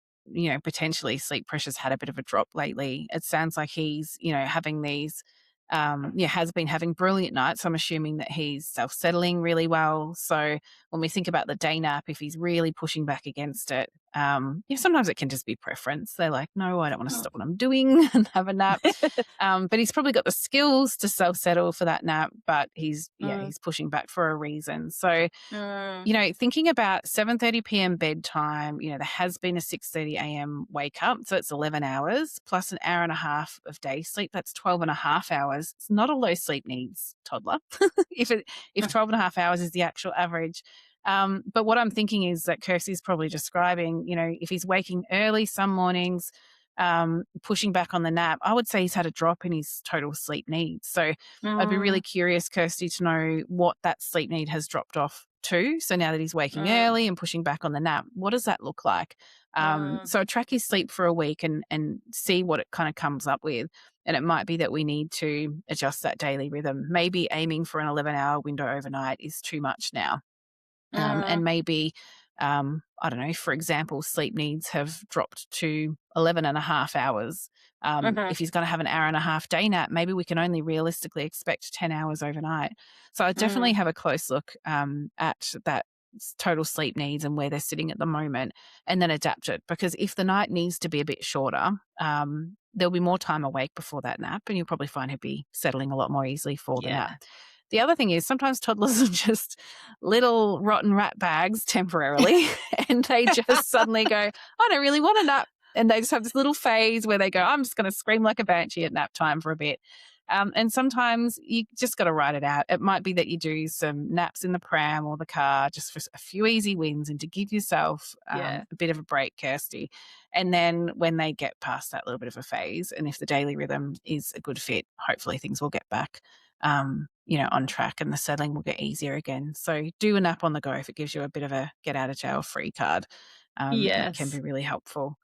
potentially sleep pressure's had a bit of a drop lately. It sounds like he's, having these, has been having brilliant nights. I'm assuming that he's self settling really well. So, when we think about the day nap, if he's really pushing back against it, sometimes it can just be preference. They're like, no, I don't want to mm. stop what I'm doing and have a nap. But he's probably got the skills to self settle for that nap, but Mm, he's pushing back for a reason. So, mm, thinking about 7:30 p.m. bedtime, there has been a 6:30 a.m. wake up, so it's 11 hours plus an hour and a half of day sleep. That's 12 and a half hours. It's not a low sleep needs toddler. If mm, 12 and a half hours is the actual average. But what I'm thinking is that Kirsty's probably describing, if he's waking early some mornings, pushing back on the nap, I would say he's had a drop in his total sleep needs. So I'd be really mm, curious, Kirsty, to know what that sleep need has dropped off to. So now that he's waking mm, early and pushing back on the nap, what does that look like? mm, So track his sleep for a week and see what it kind of comes up with. And it might be that we need to adjust that daily rhythm. Maybe aiming for an 11-hour window overnight is too much now. And mm, maybe I don't know, for example, sleep needs have dropped to 11 and a half hours. Mhm. If he's going to have an hour and a half day nap, maybe we can only realistically expect 10 hours overnight. So I definitely Mm. have a close look at that total sleep needs and where they're sitting at the moment, and then adapt it. Because if the night needs to be a bit shorter, there'll be more time awake before that nap, and you'll probably find he'll be settling a lot more easily for the nap. Yeah. The other thing is sometimes toddlers are just little rotten rat bags temporarily, and they just suddenly go, I don't really want a nap. And they just have this little phase where they go, I'm just going to scream like a banshee at nap time for a bit. And sometimes you just got to write it out. It might be that you do some naps in the pram or the car just for a few easy wins and to give yourself Yeah. a bit of a break, Kirsty. And then when they get past that little bit of a phase, and if the daily rhythm is a good fit, hopefully things will get back on track and the settling will get easier again. So do a nap on the go if it gives you a bit of a get out of jail free card. That can be Yes. really helpful.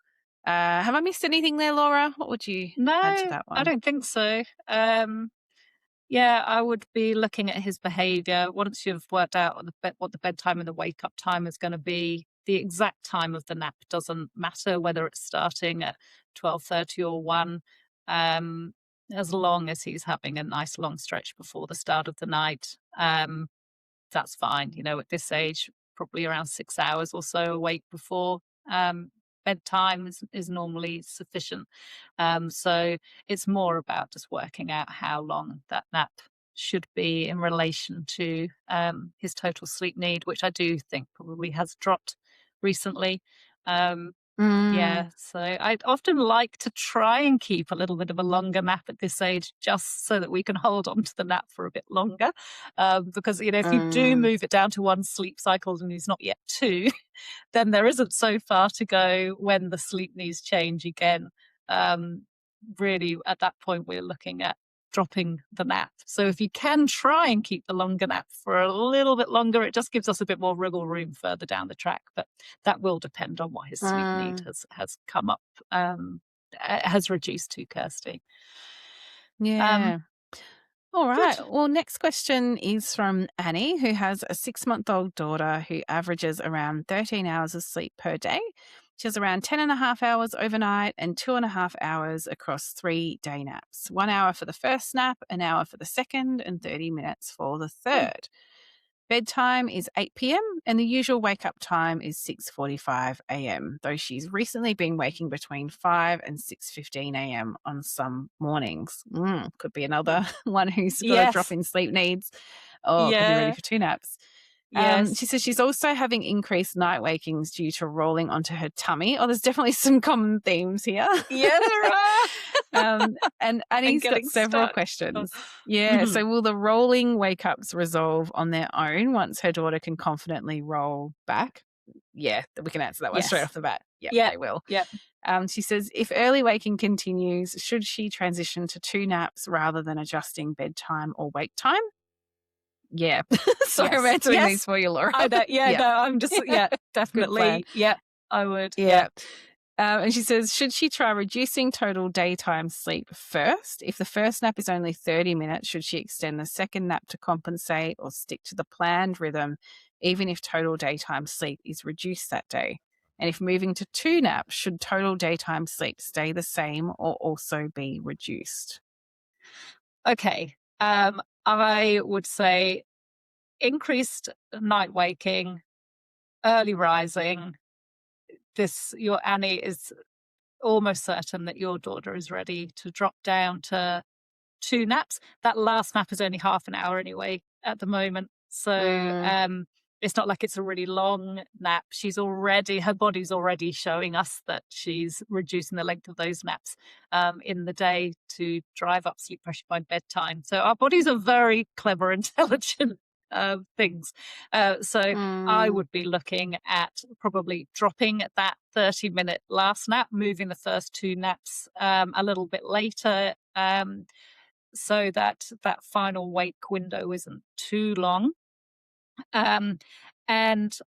Have I missed anything there, Laura? What would you No, add to that I one? don't think so. Yeah, I would be looking at his behavior once you've worked out what the bedtime and the wake up time is going to be. The exact time of the nap doesn't matter whether it's starting at 12:30 or 1, as long as he's having a nice long stretch before the start of the night. That's fine. At this age, probably around 6 hours or so awake before bedtime is normally sufficient. So it's more about just working out how long that nap should be in relation to his total sleep need, which I do think probably has dropped recently. Um, Mm, yeah, so I'd often like to try and keep a little bit of a longer nap at this age, just so that we can hold on to the nap for a bit longer. Because, if you do mm, move it down to one sleep cycle and he's not yet two, then there isn't so far to go when the sleep needs change again. Um, Really, at that point, we're looking at dropping the nap. So if you can try and keep the longer nap for a little bit longer, it just gives us a bit more wriggle room further down the track. But that will depend on what his sleep need mm. has come up, has reduced to, Kirsty. Um, Yeah. All right. Good. Well, next question is from Annie, who has a 6-month-old daughter who averages around 13 hours of sleep per day. She has around 10 and a half hours overnight and 2.5 hours across 3 day naps. 1 hour for the first nap, an hour for the second, and 30 minutes for the Oh, third. Bedtime is 8 p.m. and the usual wake up time is 6:45 a.m., though she's recently been waking between 5 and 6:15 a.m. on some mornings. Could be another one who's got a drop yes. in sleep needs or could be ready Yeah. for 2 naps. She Yes. says she's also having increased night wakings due to rolling onto her tummy. Oh, there's definitely some common themes here. Yeah, there are. And And Annie's got getting several stuck. Oh. questions. Yeah. Mhm. So, will the rolling wake ups resolve on their own once her daughter can confidently roll back? Yeah, we can answer that one straight Yes. off the bat. Yep, Yeah. they will. Yeah. She says if early waking continues, should she transition to 2 naps rather than adjusting bedtime or wake time? Yeah. Sorry, I'm Yes. answering these Yes. for you, Laura. I know. Yeah. Yeah. No, I'm just, yeah, Good plan. definitely. Yeah, I would. Yeah. Yeah. And she says, should she try reducing total daytime sleep first? If the first nap is only 30 minutes, should she extend the second nap to compensate or stick to the planned rhythm, even if total daytime sleep is reduced that day? And if moving to 2 naps, should total daytime sleep stay the same or also be reduced? Okay. I would say increased night waking, early rising. Your Annie is almost certain that your daughter is ready to drop down to 2 naps. That last nap is only half an hour anyway at the moment. So Mm, it's not like it's a really long nap. Her body's already showing us that she's reducing the length of those naps in the day to drive up sleep pressure by bedtime. So our bodies are very clever, intelligent things. So I mm, would be looking at probably dropping that 30-minute last nap, moving the first 2 naps a little bit later. So that that final wake window isn't too long. Um, and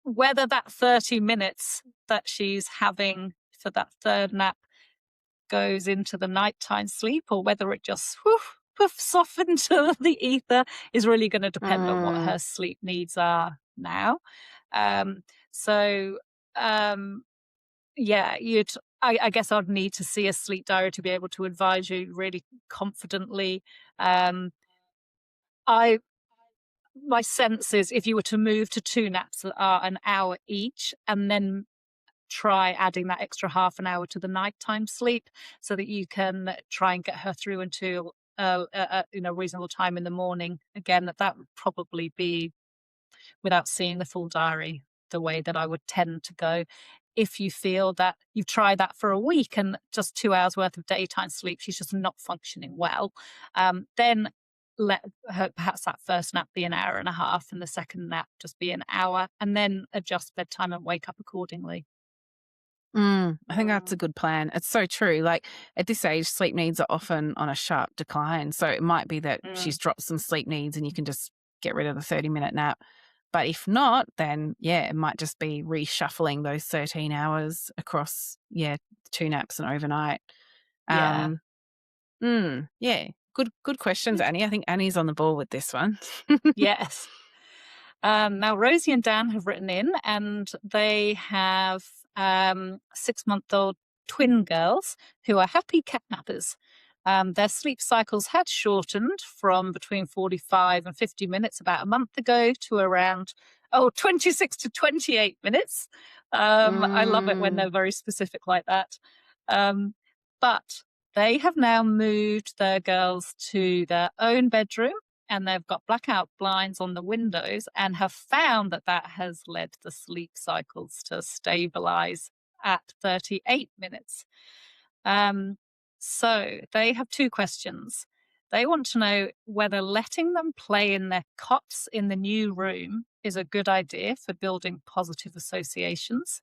whether that 30 minutes that she's having for that third nap goes into the nighttime sleep or whether it just poofs off into the ether is really going to depend on what mm, her sleep needs are now. Um, so, um, yeah, I guess I'd need to see a sleep diary to be able to advise you really confidently. Um, I My sense is if you were to move to 2 naps that are an hour each, and then try adding that extra half an hour to the nighttime sleep so that you can try and get her through until reasonable time in the morning. Again, that would probably be, without seeing the full diary, the way that I would tend to go. If you feel that you've tried that for a week and just 2 hours worth of daytime sleep, she's just not functioning well, then let her, perhaps that first nap be an hour and a half and the second nap just be an hour, and then adjust bedtime and wake up accordingly. I think that's a good plan. It's so true. Like at this age, sleep needs are often on a sharp decline. So it might be that she's Mm. dropped some sleep needs and you can just get rid of the 30-minute nap. But if not, then yeah, it might just be reshuffling those 13 hours across, yeah, 2 naps and overnight. Yeah. Um, yeah, good questions, Annie. I think Annie's on the ball with this one. Yes. Now, Rosie and Dan have written in, and they have 6-month-old twin girls who are happy catnappers. Their sleep cycles had shortened from between 45 and 50 minutes about a month ago to around, 26 to 28 minutes. I love it when Mm, they're very specific like that. Um, but they have now moved their girls to their own bedroom, and they've got blackout blinds on the windows, and have found that that has led the sleep cycles to stabilize at 38 minutes. Um, so they have two questions. They want to know whether letting them play in their cots in the new room is a good idea for building positive associations.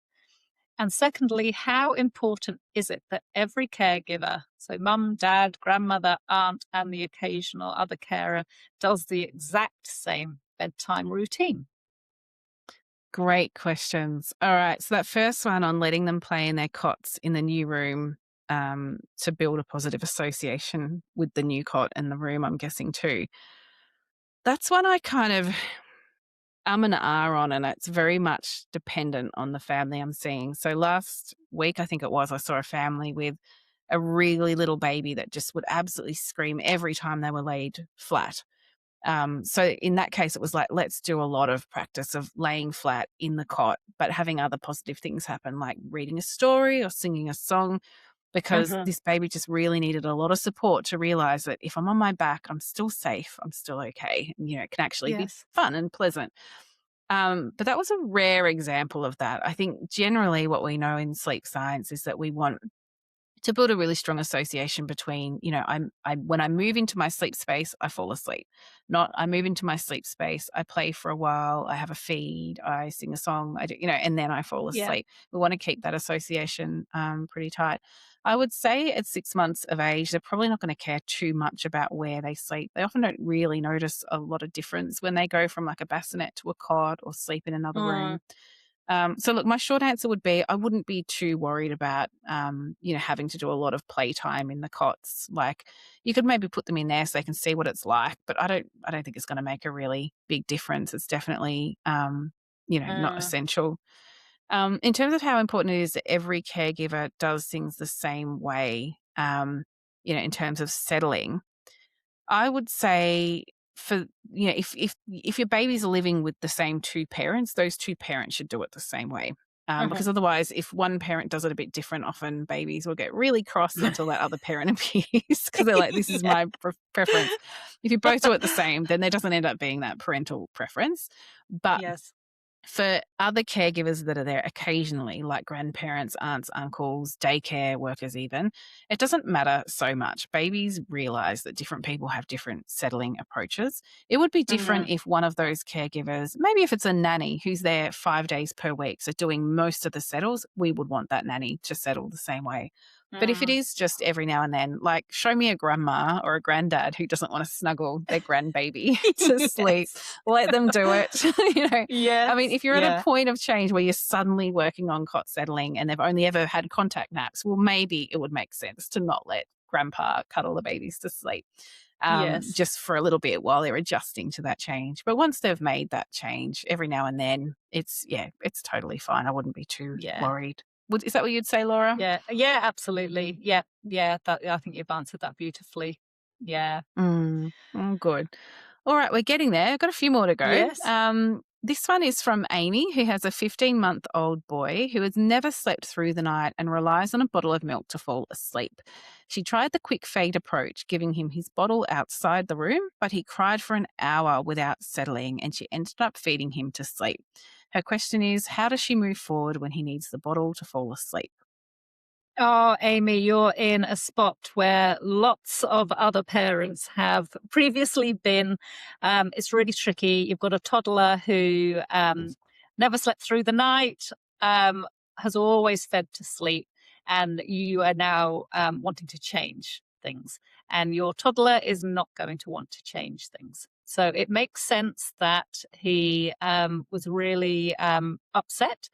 And secondly, how important is it that every caregiver, so mum, dad, grandmother, aunt, and the occasional other carer, does the exact same bedtime routine? great questions. All right. So that first one on letting them play in their cots in the new room, to build a positive association with the new cot and the room, I'm guessing too. That's one I kind of an R on, and it's very much dependent on the family I'm seeing. So last week, I think it was, I saw a family with a really little baby that just would absolutely scream every time they were laid flat. So in that case, it was like, let's do a lot of practice of laying flat in the cot, but having other positive things happen, like reading a story or singing a song, because Hmm. this baby just really needed a lot of support to realize that if I'm on my back, I'm still safe, I'm still okay. And, it can actually be Yes. fun and pleasant. But that was a rare example of that. I think generally what we know in sleep science is that we want to build a really strong association between, I when I move into my sleep space, I fall asleep. Not I move into my sleep space, I play for a while, I have a feed, I sing a song, I do, and then I fall Yeah. asleep. We want to keep that association pretty tight. I would say at 6 months of age, they're probably not going to care too much about where they sleep. They often don't really notice a lot of difference when they go from like a bassinet to a cot or sleep in another Mm. room. So look, my short answer would be I wouldn't be too worried about, having to do a lot of playtime in the cots. Like you could maybe put them in there so they can see what it's like, but I don't think it's going to make a really big difference. It's definitely, not Mm. essential. In terms of how important it is that every caregiver does things the same way, in terms of settling, I would say for if your baby's living with the same two parents, those two parents should do it the same way. Because Mhm. otherwise, if one parent does it a bit different, often babies will get really cross until that other parent appears because they're like, "This is Yeah. my preference." If you both do it the same, then there doesn't end up being that parental preference. But Yes. for other caregivers that are there occasionally, like grandparents, aunts, uncles, daycare workers, even, it doesn't matter so much. Babies realize that different people have different settling approaches. It would be different Mhm. if one of those caregivers, maybe if it's a nanny who's there 5 days per week, so doing most of the settles, we would want that nanny to settle the same way. But if it Mm. is just every now and then, like show me a grandma or a granddad who doesn't want to snuggle their grandbaby to sleep, Yes. let them do it. I mean, Yes. if you're at a Yeah. point of change where you're suddenly working on cot settling and they've only ever had contact naps, well, maybe it would make sense to not let grandpa cuddle the babies to sleep. Yes. just for a little bit while they're adjusting to that change. But once they've made that change, every now and then, it's totally fine. I wouldn't be too Yeah. worried. Is that what you'd say, Laura? Yeah. Yeah, absolutely. Yeah. Yeah. I think you've answered that beautifully. Yeah. Good. All right, we're getting there. I've got a few more to go. Yes. This one is from Amy, who has a 15-month-old boy who has never slept through the night and relies on a bottle of milk to fall asleep. She tried the quick feed approach, giving him his bottle outside the room, but he cried for an hour without settling, and she ended up feeding him to sleep. Her question is, how does she move forward when he needs the bottle to fall asleep? Oh, Amy, you're in a spot where lots of other parents have previously been. It's really tricky. You've got a toddler who never slept through the night, has always fed to sleep, and you are now wanting to change things. And your toddler is not going to want to change things. So it makes sense that he was really upset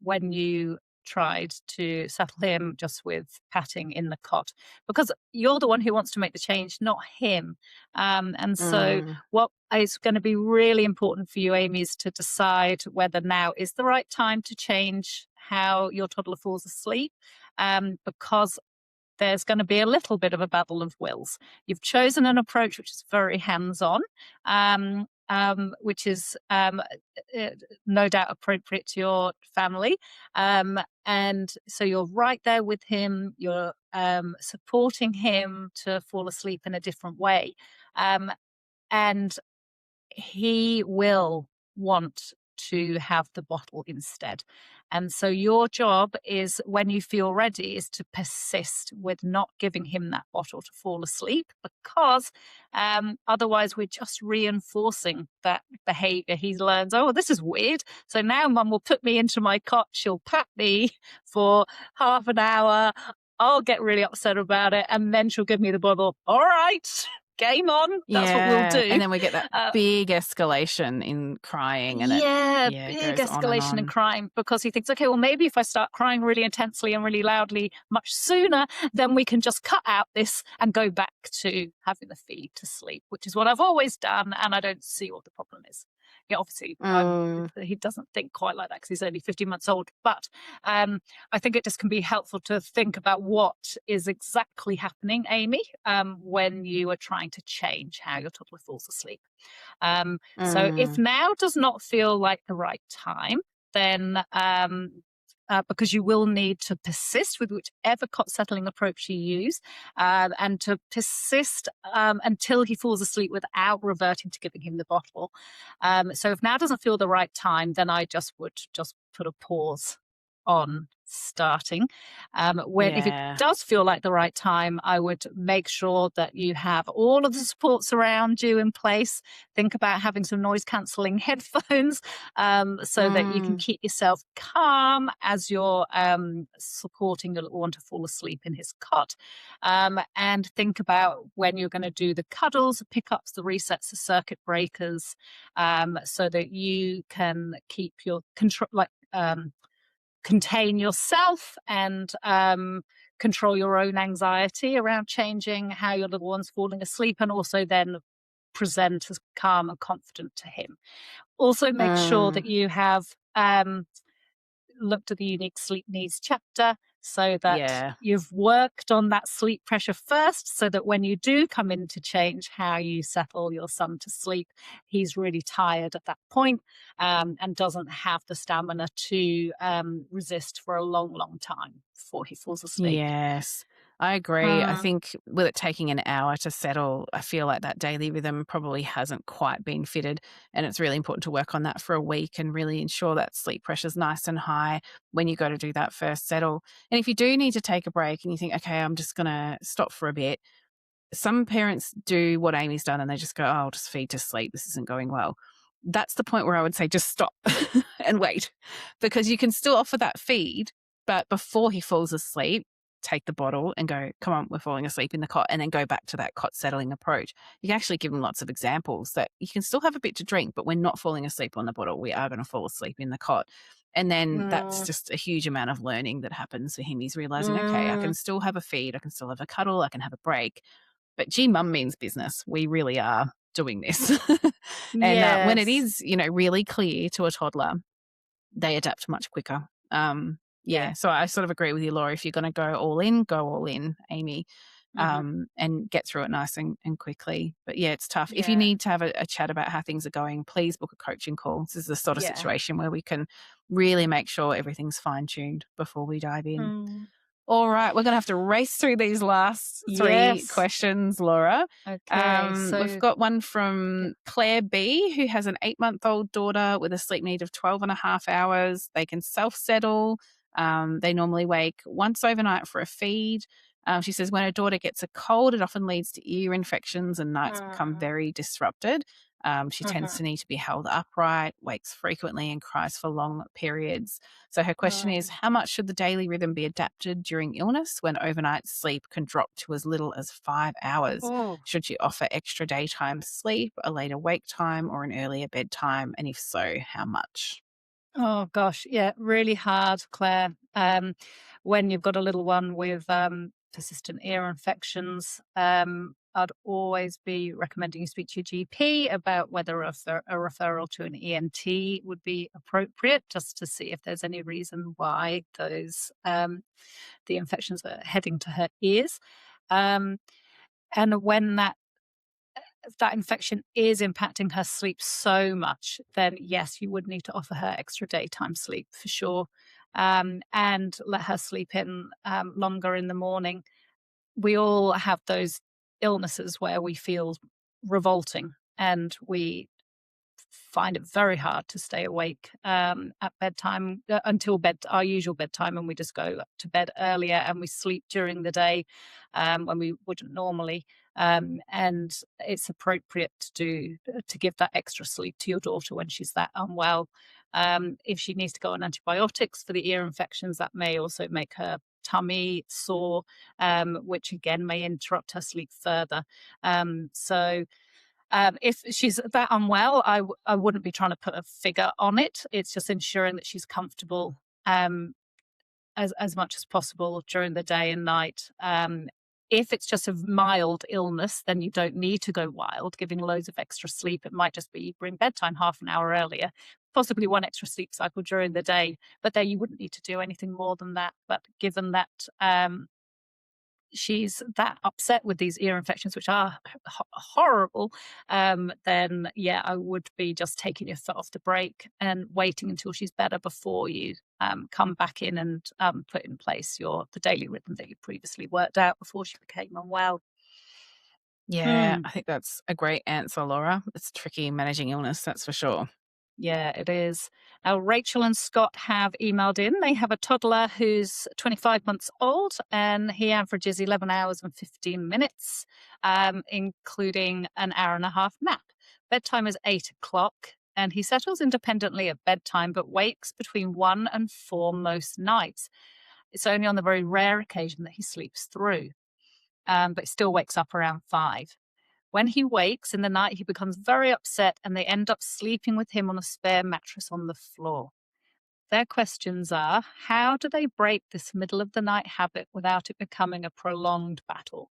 when you tried to settle him just with patting in the cot, because you're the one who wants to make the change, not him. And so, Mm, what is going to be really important for you, Amy, is to decide whether now is the right time to change how your toddler falls asleep. Because there's going to be a little bit of a battle of wills. You've chosen an approach which is very hands on, which is uh, no doubt appropriate to your family. And so you're right there with him, you're supporting him to fall asleep in a different way. Um, and he will want to have the bottle instead. And so your job is, when you feel ready, is to persist with not giving him that bottle to fall asleep, because otherwise we're just reinforcing that behavior. He learns, oh, this is weird. So now mum will put me into my cot. She'll pat me for half an hour. I'll get really upset about it. And then she'll give me the bottle. All right. Game on. That's what we'll yeah, and do. then we get that Uh, big escalation in crying, and yeah, it big goes on and escalation in on. crime, because he thinks, okay, well, maybe if I start crying really intensely and really loudly much sooner, then we can just cut out this and go back to having the feed to sleep, which is what I've always done. And I don't see what the problem is. Yeah, obviously, Mm, he doesn't think quite like that because he's only 50 months old. But I think it just can be helpful to think about what is exactly happening, Amy, when you are trying to change how your toddler falls asleep. So if mm, now does not feel like the right time, then because you will need to persist with whichever cot settling approach you use, and to persist until he falls asleep without reverting to giving him the bottle. So if now doesn't feel the right time, then I would just put a pause on starting. When if it yeah, does feel like the right time, I would make sure that you have all of the supports around you in place. Think about having some noise cancelling headphones, so that you can mm, keep yourself calm as you're supporting your little one to fall asleep in his cot. And think about when you're going to do the cuddles, the pickups, the resets, the circuit breakers, so that you can keep your control, contain yourself and control your own anxiety around changing how your little one's falling asleep, and also then present as calm and confident to him. Also, make sure mm, that you have looked at the unique sleep needs chapter, so that yeah, you've worked on that sleep pressure first, so that when you do come in to change how you settle your son to sleep, he's really tired at that point, and doesn't have the stamina to resist for a long, long time before he falls asleep. yes. I agree. I Mm, think with it taking an hour to settle, I feel like that daily rhythm probably hasn't quite been fitted. And it's really important to work on that for a week and really ensure that sleep pressure's nice and high when you go to do that first settle. And if you do need to take a break and you think, okay, I'm just going to stop for a bit, some parents do what Amy's done and they just go, oh, I'll just feed to sleep. This isn't going well. That's the point where I would say just stop and wait, because you can still offer that feed, but before he falls asleep, take the bottle and go, come on, we're falling asleep in the cot, and then go back to that cot settling approach. You can actually give him lots of examples that you can still have a bit to drink, but we're not falling asleep on the bottle. We are going to fall asleep in the cot. And then that's mm, just a huge amount of learning that happens for him. He's realizing, okay, I mm. can still have a feed, I can still have a cuddle, I can have a break, But gee, mum means business. We really are doing this. And when it Yes. is, really clear to a toddler, they adapt much quicker. Yeah. So I sort of agree with you, Laura. If you're going to go all in, Amy, Hmm. and get through it nice and quickly. But yeah, it's tough. If you Yeah. need to have a chat about how things are going, please book a coaching call. This is the sort of Yeah. situation where we can really make sure everything's fine tuned before we dive in. Mm. All right, we're going to have to race through these last three Yes. questions, Laura. Okay. We've So, got one yeah. from Claire B, who has an 8-month-old daughter with a sleep need of 12 and a half hours. They can self settle. They normally wake once overnight for a feed. She says when her daughter gets a cold, it often leads to ear infections and nights become Mm. very disrupted. She tends Mhm. to need to be held upright, wakes frequently, and cries for long periods. So her question is, Mm. how much should the daily rhythm be adapted during illness when overnight sleep can drop to as little as 5 hours? Oh. Should she offer extra daytime sleep, a later wake time, or an earlier bedtime? And if so, how much? Oh gosh, yeah, really hard, Claire. When you've got a little one with persistent ear infections, I'd always be recommending you speak to your GP about whether a referral to an ENT would be appropriate, just to see if there's any reason why those the infections are heading to her ears. Um, and when that infection is impacting her sleep so much, then yes, you would need to offer her extra daytime sleep for sure, and let her sleep in longer in the morning. We all have those illnesses where we feel revolting and we find it very hard to stay awake at bedtime until our usual bedtime, and we just go to bed earlier and we sleep during the day when we wouldn't normally. And it's appropriate to give that extra sleep to your daughter when she's that unwell. If she needs to go on antibiotics for the ear infections, that may also make her tummy sore, which again may interrupt her sleep further. So if she's that unwell, I wouldn't be trying to put a figure on it. It's just ensuring that she's comfortable as much as possible during the day and night. If it's just a mild illness, then you don't need to go wild, giving loads of extra sleep. It might just be bring bedtime half an hour earlier, possibly one extra sleep cycle during the day. But there, you wouldn't need to do anything more than that. But given that she's that upset with these ear infections, which are horrible, then yeah, I would be just taking your foot off the brake and waiting until she's better before you come back in and put in place the daily rhythm that you previously worked out before she became unwell. Yeah, Mm. I think that's a great answer, Laura. It's tricky managing illness, that's for sure. Yeah, it is. Now, Rachel and Scott have emailed in. They have a toddler who's 25 months old and he averages 11 hours and 15 minutes, including an hour and a half nap. Bedtime is 8 o'clock and he settles independently at bedtime but wakes between 1 and 4 most nights. It's only on the very rare occasion that he sleeps through, but still wakes up around 5. When he wakes in the night, he becomes very upset and they end up sleeping with him on a spare mattress on the floor. Their questions are, how do they break this middle of the night habit without it becoming a prolonged battle?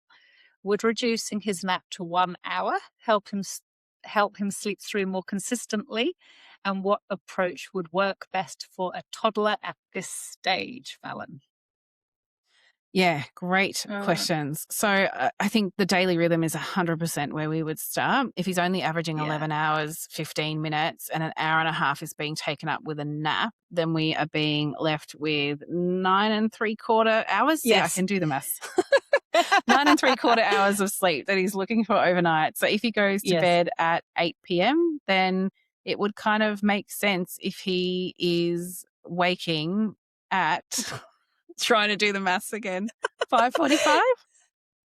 Would reducing his nap to 1 hour help him sleep through more consistently? And what approach would work best for a toddler at this stage, Fallon? Yeah, great questions. So I think the daily rhythm is 100% where we would start. If he's only averaging Yeah. 11 hours, 15 minutes, and an hour and a half is being taken up with a nap, then we are being left with 9 and 3/4 hours. See, I Yes. can do the maths. 9 and 3/4 hours of sleep that he's looking for overnight. So if he goes to Yes. bed at 8 p.m., then it would kind of make sense if he is waking at trying to do the maths again. 5:45?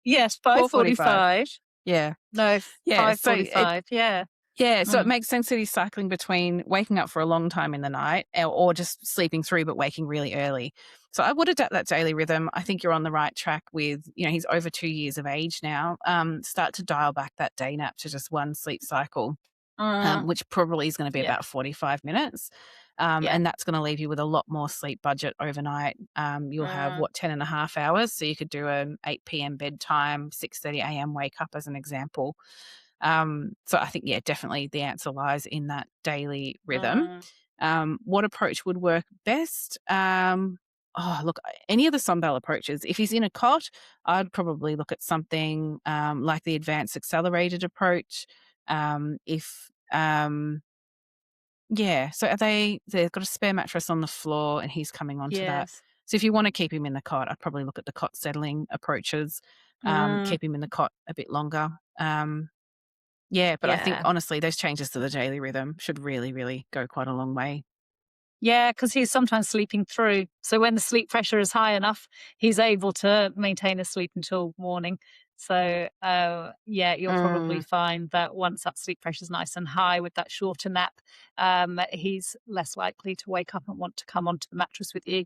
Yes, 4:45. 5:45. Yeah. No, Yeah. So 5:45, yeah. it Mm. makes sense that he's cycling between waking up for a long time in the night or just sleeping through but waking really early. So I would adapt that daily rhythm. I think you're on the right track with, he's over 2 years of age now. Start to dial back that day nap to just one sleep cycle. Uh, which probably is going to be yeah. about 45 minutes. Yeah. And that's going to leave you with a lot more sleep budget overnight. You'll have Mm, 10 and a half hours. So you could do an 8 p.m. bedtime, 6:30 a.m. wake up as an example. So I think, yeah, definitely the answer lies in that daily rhythm. mm. What approach would work best? Look, any of the Sunbelt approaches. If he's in a cot, I'd probably look at something like the advanced accelerated approach. If Yeah, so they've got a spare mattress on the floor and he's coming onto that. Yes. So if you wanna keep him in the cot, I'd probably look at the cot settling approaches, Mm, keep him in the cot a bit longer. Yeah, but I think yeah. honestly, those changes to the daily rhythm should really, really go quite a long way. Yeah, because he's sometimes sleeping through. So when the sleep pressure is high enough, he's able to maintain a sleep until morning. So, yeah, you'll probably Mm, find that once that sleep pressure is nice and high with that shorter nap, he's less likely to wake up and want to come onto the mattress with you.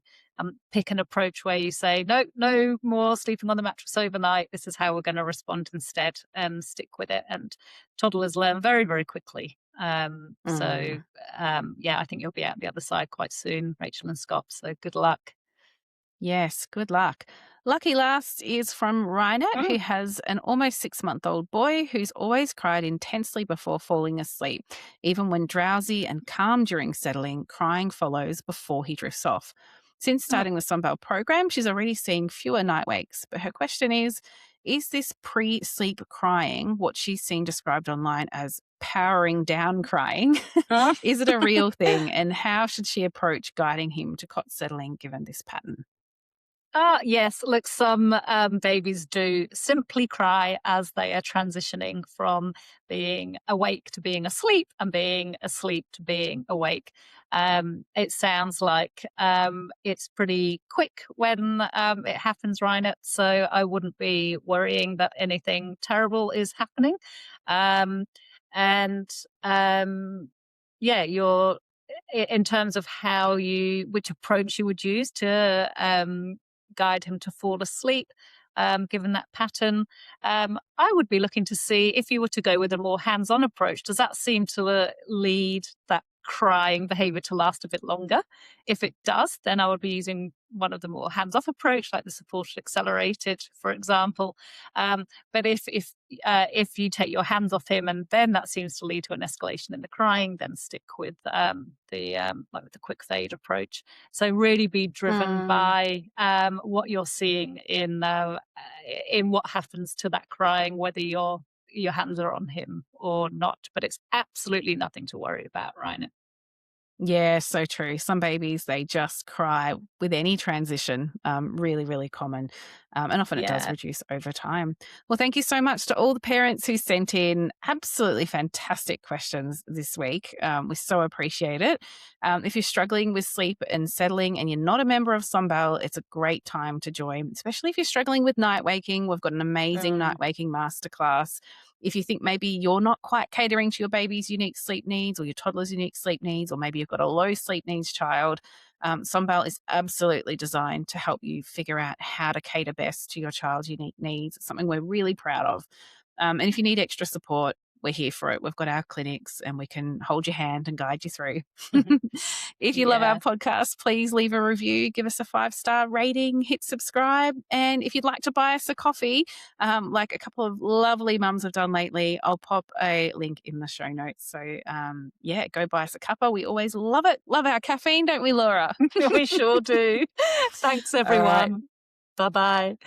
Pick an approach where you say, no, no more sleeping on the mattress overnight. This is how we're going to respond instead, and stick with it. And toddlers learn very, very quickly. So mm. yeah, I think you'll be out the other side quite soon, Rachel and Scott. So good luck. Yes, good luck. Lucky last is from Reinert, Mm. who has an almost 6-month-old boy who's always cried intensely before falling asleep. Even when drowsy and calm during settling, crying follows before he drifts off. Since Mm. starting the Sunbelt program, she's already seeing fewer night wakes. But her question is this pre sleep crying what she's seen described online as powering down crying? Huh? Is it a real thing? And how should she approach guiding him to cot settling given this pattern? Yes. Look, some babies do simply cry as they are transitioning from being awake to being asleep and being asleep to being awake. It sounds like it's pretty quick when it happens, Reinert. So I wouldn't be worrying that anything terrible is happening. Um, and yeah, in terms of which approach you would use to guide him to fall asleep, given that pattern. I would be looking to see if you were to go with a more hands on approach, does that seem to lead that crying behavior to last a bit longer? If it does, then I would be using one of the more hands off approach, like the supported accelerated, for example. But if you take your hands off him and then that seems to lead to an escalation in the crying, then stick with the quick fade approach. So really be driven Mm. by what you're seeing in what happens to that crying, whether your hands are on him or not. But it's absolutely nothing to worry about, right? Yeah, so true. Some babies, they just cry with any transition. Really, really common. And often it does Yeah. reduce over time. Well, thank you so much to all the parents who sent in absolutely fantastic questions this week. We so appreciate it. If you're struggling with sleep and settling and you're not a member of Sunbell, it's a great time to join, especially if you're struggling with night waking. We've got an amazing Mm, night waking masterclass. If you think maybe you're not quite catering to your baby's unique sleep needs or your toddler's unique sleep needs, or maybe you've got a low sleep needs child, Sunbell is absolutely designed to help you figure out how to cater best to your child's unique needs. It's something we're really proud of. And if you need extra support, we're here for it. We've got our clinics and we can hold your hand and guide you through. mhm. If you love our Yeah. podcast, please leave a review, give us a 5-star rating, hit subscribe. And if you'd like to buy us a coffee, like a couple of lovely mums have done lately, I'll pop a link in the show notes. So, yeah, go buy us a cuppa. We always love it. Love our caffeine, don't we, Laura? We sure do. Thanks, All right. everyone. Bye bye.